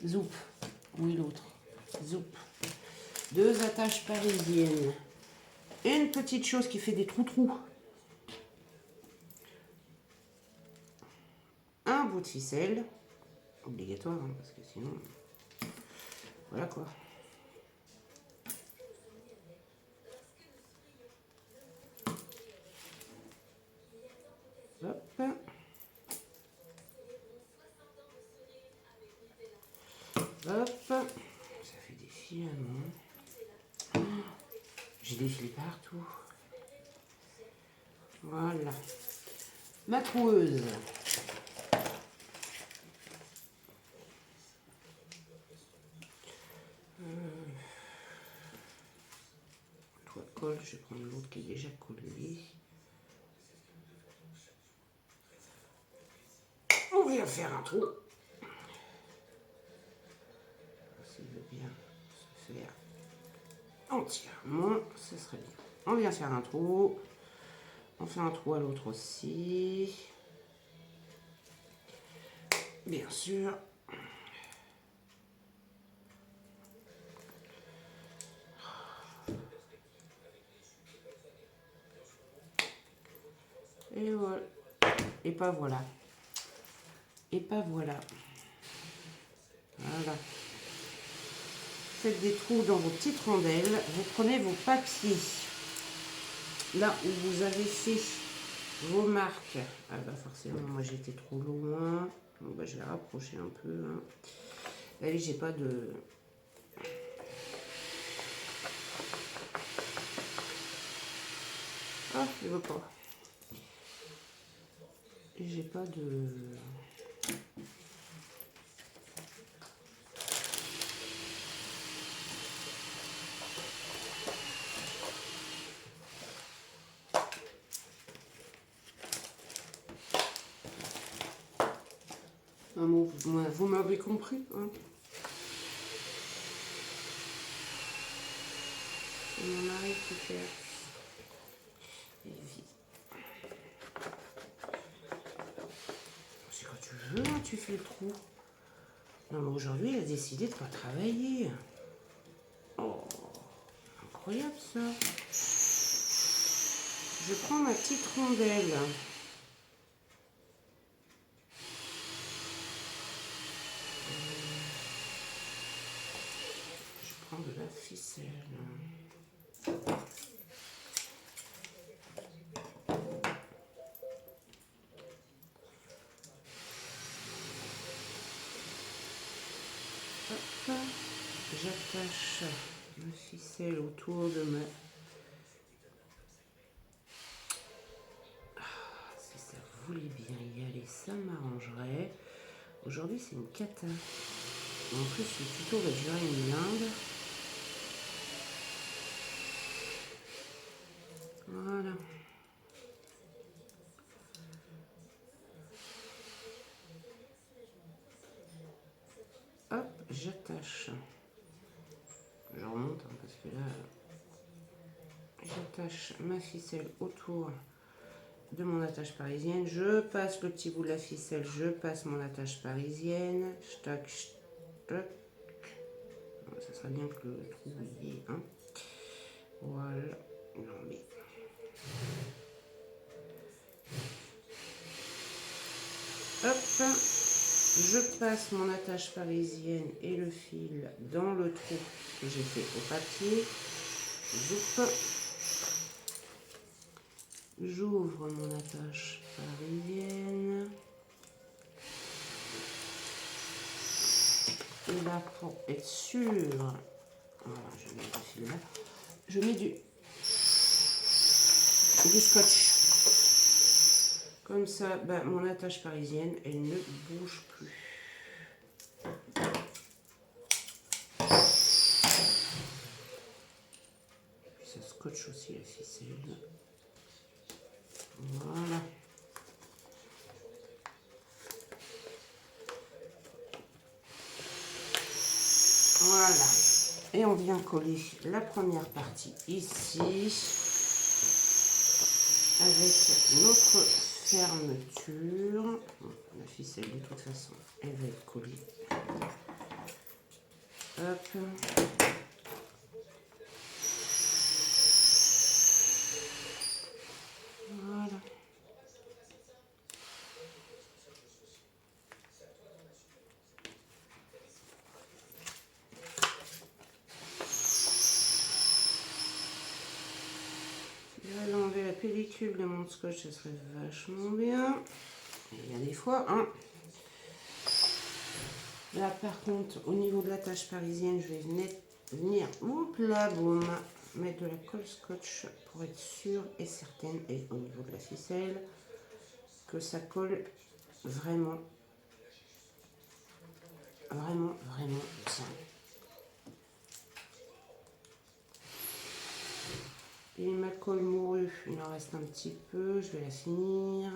Zoup. Oui, l'autre. Zoup. 2 attaches parisiennes. Et une petite chose qui fait des trous-trous. Un bout de ficelle. Obligatoire, hein, parce que sinon... Voilà quoi. Hop. Hop. Ça fait des filaments. Oh, j'ai des fils partout. Voilà. Ma troueuse. Toi colle, je vais prendre l'autre qui est déjà collé. On va faire un trou. S'il veut bien se faire entièrement, ce serait bien. On vient faire un trou. On fait un trou à l'autre aussi. Bien sûr. Et voilà. Et pas voilà. Et pas voilà. Voilà. faites des trous dans vos petites rondelles. Vous prenez vos papiers. Là où vous avez fait vos marques. Ah bah forcément, moi j'étais trop loin. Bon bah je vais rapprocher un peu. Hein. Allez, j'ai pas de... Ah, je veux pas. J'ai pas de... Ah bon, vous m'avez compris. Hein. C'est mon mari qui fait. C'est quand tu veux, hein, tu fais le trou. Non, mais aujourd'hui, il a décidé de ne pas travailler. Oh, incroyable ça. Je prends ma petite rondelle. Je prends de la ficelle. Hop, j'attache ma ficelle autour de ma... Si ça voulait bien y aller, ça m'arrangerait. Aujourd'hui, c'est une cata. En plus, le tuto va durer une blinde. Voilà. Hop, j'attache. Je remonte hein, parce que là, j'attache ma ficelle autour de mon attache parisienne. Je passe le petit bout de la ficelle, je passe mon attache parisienne. Tac, tac. Ça serait bien que le trou y ait. Hein. Voilà. Non mais. Hop. Je passe mon attache parisienne et le fil dans le trou que j'ai fait au papier. J'ouvre mon attache parisienne. Et là, pour être sûr, voilà, je mets le fil là. Je mets du scotch. Comme ça, bah, mon attache parisienne, elle ne bouge plus. Ça scotche aussi la ficelle. Voilà. Voilà. Et on vient coller la première partie ici avec notre fermeture. La ficelle de toute façon, elle va être collée. Hop. Voilà. Je vais enlever la pellicule de mon scotch, ça serait vachement bien. Il y a des fois, hein. Là, par contre, au niveau de la tâche parisienne, je vais venir au boum, mettre de la colle scotch pour être sûre et certaine, et au niveau de la ficelle, que ça colle vraiment, vraiment, vraiment bien. Et ma colle mourue, il en reste un petit peu, je vais la finir.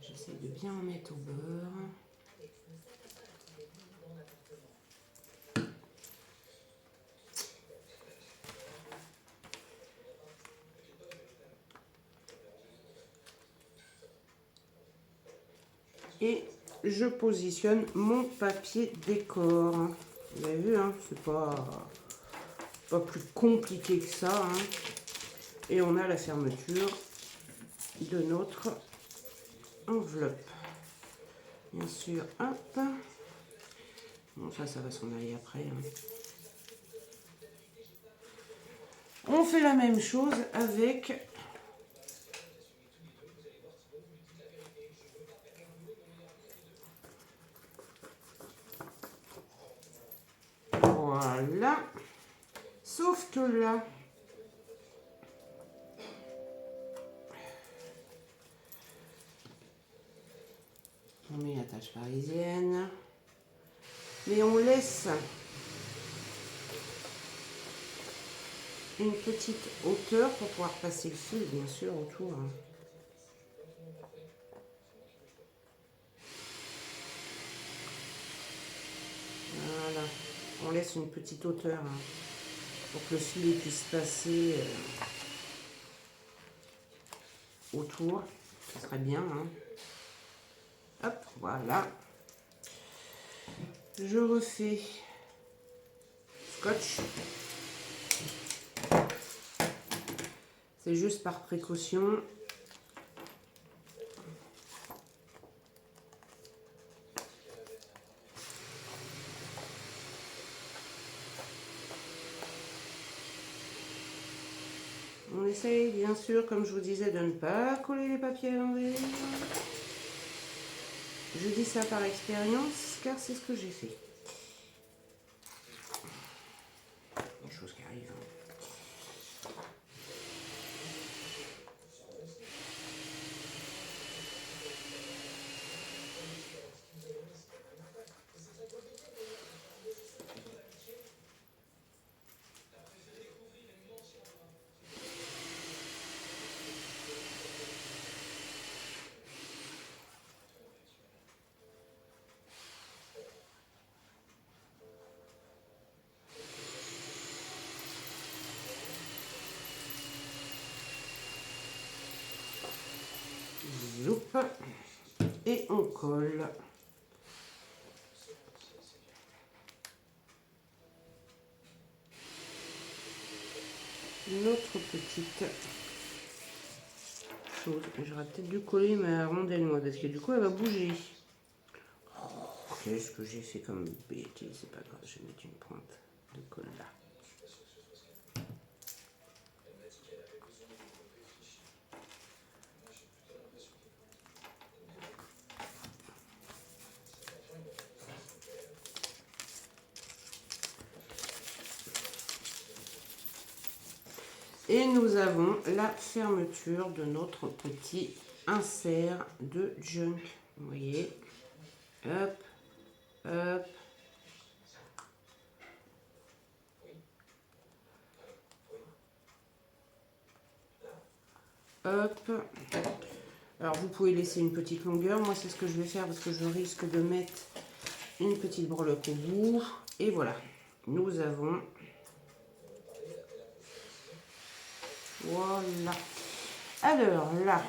J'essaie de bien en mettre au beurre. Et je positionne mon papier décor. Vous avez vu, hein, c'est pas Pas plus compliqué que ça, hein. Et on a la fermeture de notre enveloppe. Bien sûr, hop. Bon, ça va s'en aller après, hein. On fait la même chose avec voilà. Sauf que là, on met la tâche parisienne, mais on laisse une petite hauteur pour pouvoir passer le fil, bien sûr, autour, hein. Voilà, on laisse une petite hauteur, hein, pour que le filet puisse passer autour. Ça serait bien, hein. Hop, voilà. Je refais scotch. C'est juste par précaution. On essaye bien sûr, comme je vous disais, de ne pas coller les papiers à l'envers. Je dis ça par expérience, car c'est ce que j'ai fait. Des choses qui arrivent. Zoup. Et on colle. Notre petite chose. J'aurais peut-être dû coller ma rondelle, moi, parce que du coup, elle va bouger. Oh, qu'est-ce que j'ai fait comme bêtise? C'est pas grave, je vais mettre une pointe de colle là. Et nous avons la fermeture de notre petit insert de junk. Vous voyez, hop, hop. Hop. Alors vous pouvez laisser une petite longueur. Moi c'est ce que je vais faire parce que je risque de mettre une petite breloque au bout. Et voilà, nous avons... Voilà. Alors là,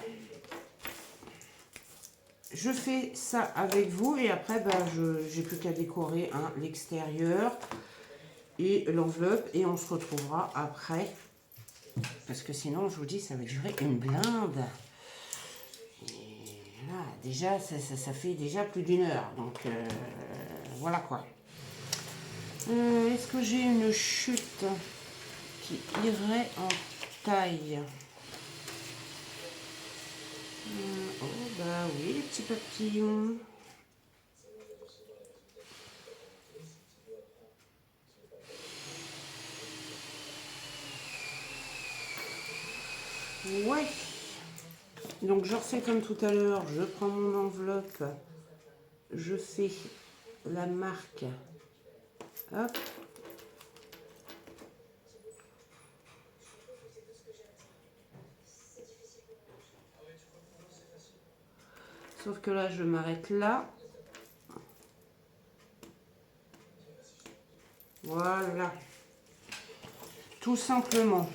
je fais ça avec vous et après j'ai plus qu'à décorer l'extérieur et l'enveloppe et on se retrouvera après parce que sinon je vous dis ça va durer une blinde. Et là déjà ça fait déjà plus d'une heure donc voilà quoi. Est-ce que j'ai une chute qui irait en taille? Oh bah oui, les petits papillons. Ouais. Donc je refais comme tout à l'heure, je prends mon enveloppe, je fais la marque. Hop. Sauf que là, je m'arrête là. Voilà. Tout simplement.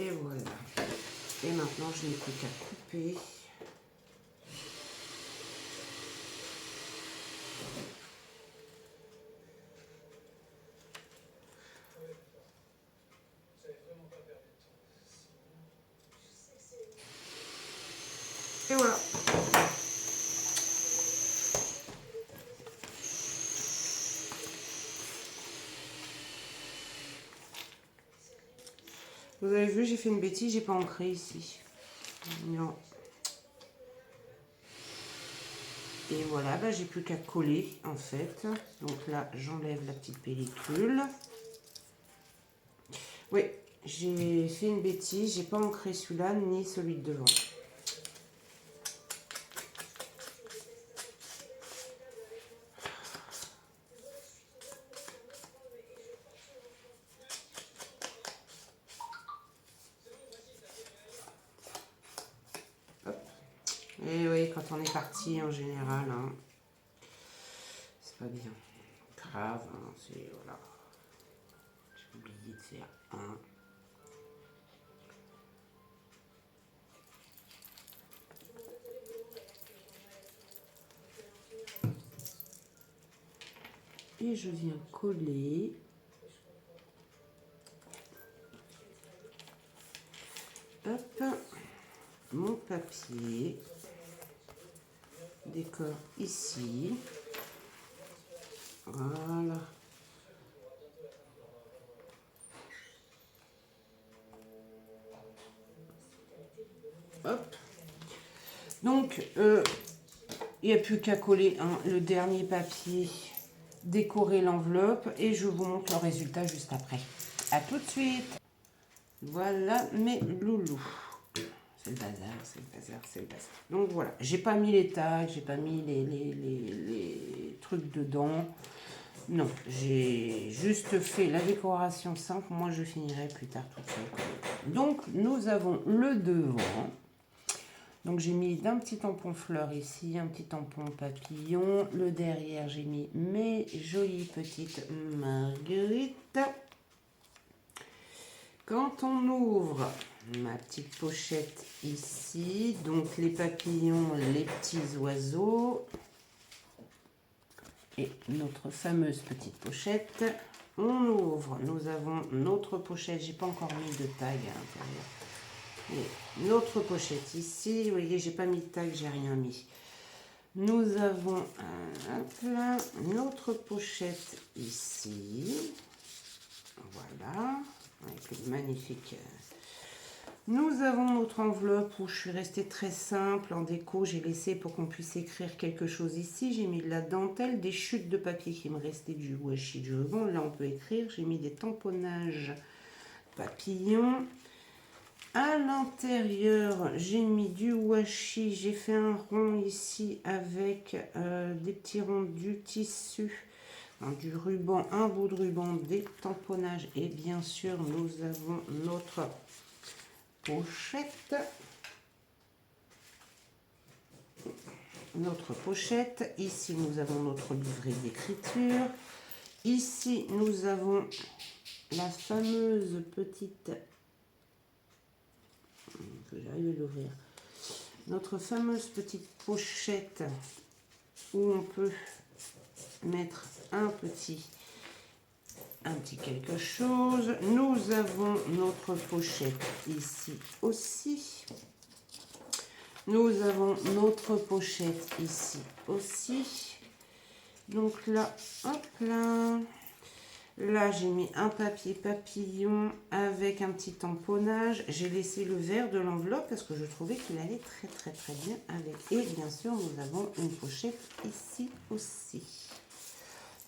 Et voilà. Et maintenant, je n'ai plus qu'à couper. Et voilà. Vous avez vu, j'ai fait une bêtise, j'ai pas ancré ici. Non. Et voilà, bah, j'ai plus qu'à coller en fait. Donc là, j'enlève la petite pellicule. Oui, j'ai fait une bêtise, j'ai pas ancré celui-là ni celui de devant. Et oui, quand on est parti en général, hein, c'est pas bien. Grave, hein, c'est voilà. J'ai oublié de faire un. Et je viens coller. Hop, mon papier. Décore ici. Voilà. Hop. Donc, il n'y a plus qu'à coller le dernier papier, décorer l'enveloppe et je vous montre le résultat juste après. A tout de suite. Voilà mes loulous. C'est le bazar, c'est le bazar, c'est le bazar. Donc voilà, j'ai pas mis les tags, j'ai pas mis les trucs dedans. Non, j'ai juste fait la décoration simple. Moi, je finirai plus tard toute seule. Donc, nous avons le devant. Donc, j'ai mis d'un petit tampon fleur ici, un petit tampon papillon. Le derrière, j'ai mis mes jolies petites marguerites. Quand on ouvre ma petite pochette ici, donc les papillons, les petits oiseaux et notre fameuse petite pochette, on ouvre, nous avons notre pochette, j'ai pas encore mis de tag à l'intérieur, et notre pochette ici, vous voyez, j'ai pas mis de tag, j'ai rien mis. Nous avons là, notre pochette ici, voilà, avec une magnifique. Nous avons notre enveloppe où je suis restée très simple en déco. J'ai laissé pour qu'on puisse écrire quelque chose ici. J'ai mis de la dentelle, des chutes de papier qui me restaient du washi, du ruban. Là, on peut écrire. J'ai mis des tamponnages papillons. À l'intérieur, j'ai mis du washi. J'ai fait un rond ici avec des petits ronds du tissu. Du ruban, un bout de ruban, des tamponnages. Et bien sûr, nous avons notre pochette. Notre pochette. Ici, nous avons notre livret d'écriture. Ici, nous avons la fameuse petite... que j'arrive à l'ouvrir. Notre fameuse petite pochette où on peut mettre un petit quelque chose. Nous avons notre pochette ici aussi. Nous avons notre pochette ici aussi. Donc là, hop là. Là, j'ai mis un papier papillon avec un petit tamponnage. J'ai laissé le vert de l'enveloppe parce que je trouvais qu'il allait très bien avec. Et bien sûr, nous avons une pochette ici aussi.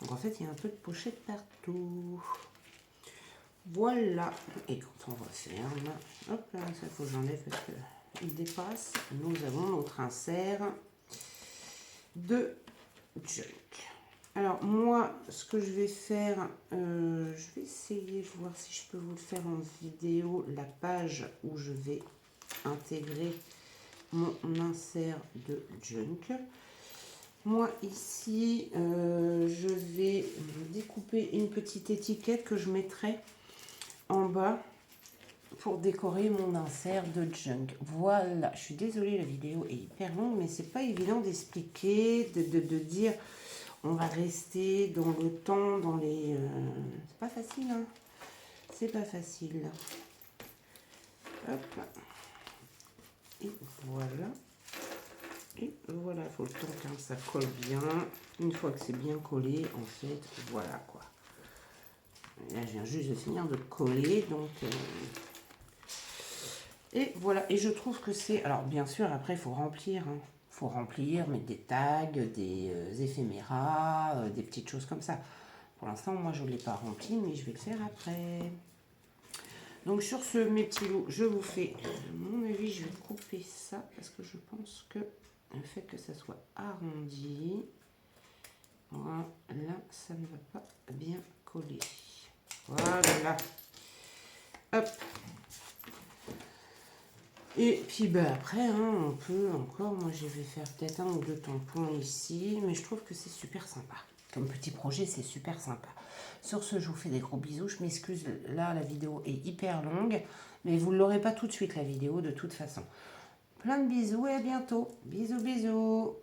Donc en fait, il y a un peu de pochette partout. Voilà. Et quand on referme, hop là, ça faut que j'enlève parce qu'il dépasse. Nous avons notre insert de junk. Alors moi, ce que je vais faire, je vais essayer de voir si je peux vous le faire en vidéo, la page où je vais intégrer mon insert de junk. Moi ici, je vais découper une petite étiquette que je mettrai en bas. pour décorer mon insert de junk. Voilà, je suis désolée, la vidéo est hyper longue, mais c'est pas évident d'expliquer, de dire on va rester dans le temps, dans les... c'est pas facile, hein. C'est pas facile. Hop. Et voilà. Et voilà, il faut le temps que ça colle bien. Une fois que c'est bien collé, en fait, voilà quoi. Là, je viens juste de finir de coller, donc... Et voilà, et je trouve que c'est... Alors, bien sûr, après, il faut remplir. Il faut remplir, mettre des tags, des éphéméras, des petites choses comme ça. Pour l'instant, moi, je ne l'ai pas rempli, mais je vais le faire après. Donc, sur ce, mes petits loups, je vous fais... À mon avis, je vais couper ça, parce que je pense que le fait que ça soit arrondi... Voilà, ça ne va pas bien coller. Voilà. Hop. Et puis après, hein, on peut encore, moi je vais faire peut-être 1 ou 2 tampons ici, mais je trouve que c'est super sympa. Comme petit projet, c'est super sympa. Sur ce, je vous fais des gros bisous. Je m'excuse, là la vidéo est hyper longue, mais vous ne l'aurez pas tout de suite la vidéo de toute façon. Plein de bisous et à bientôt. Bisous, bisous.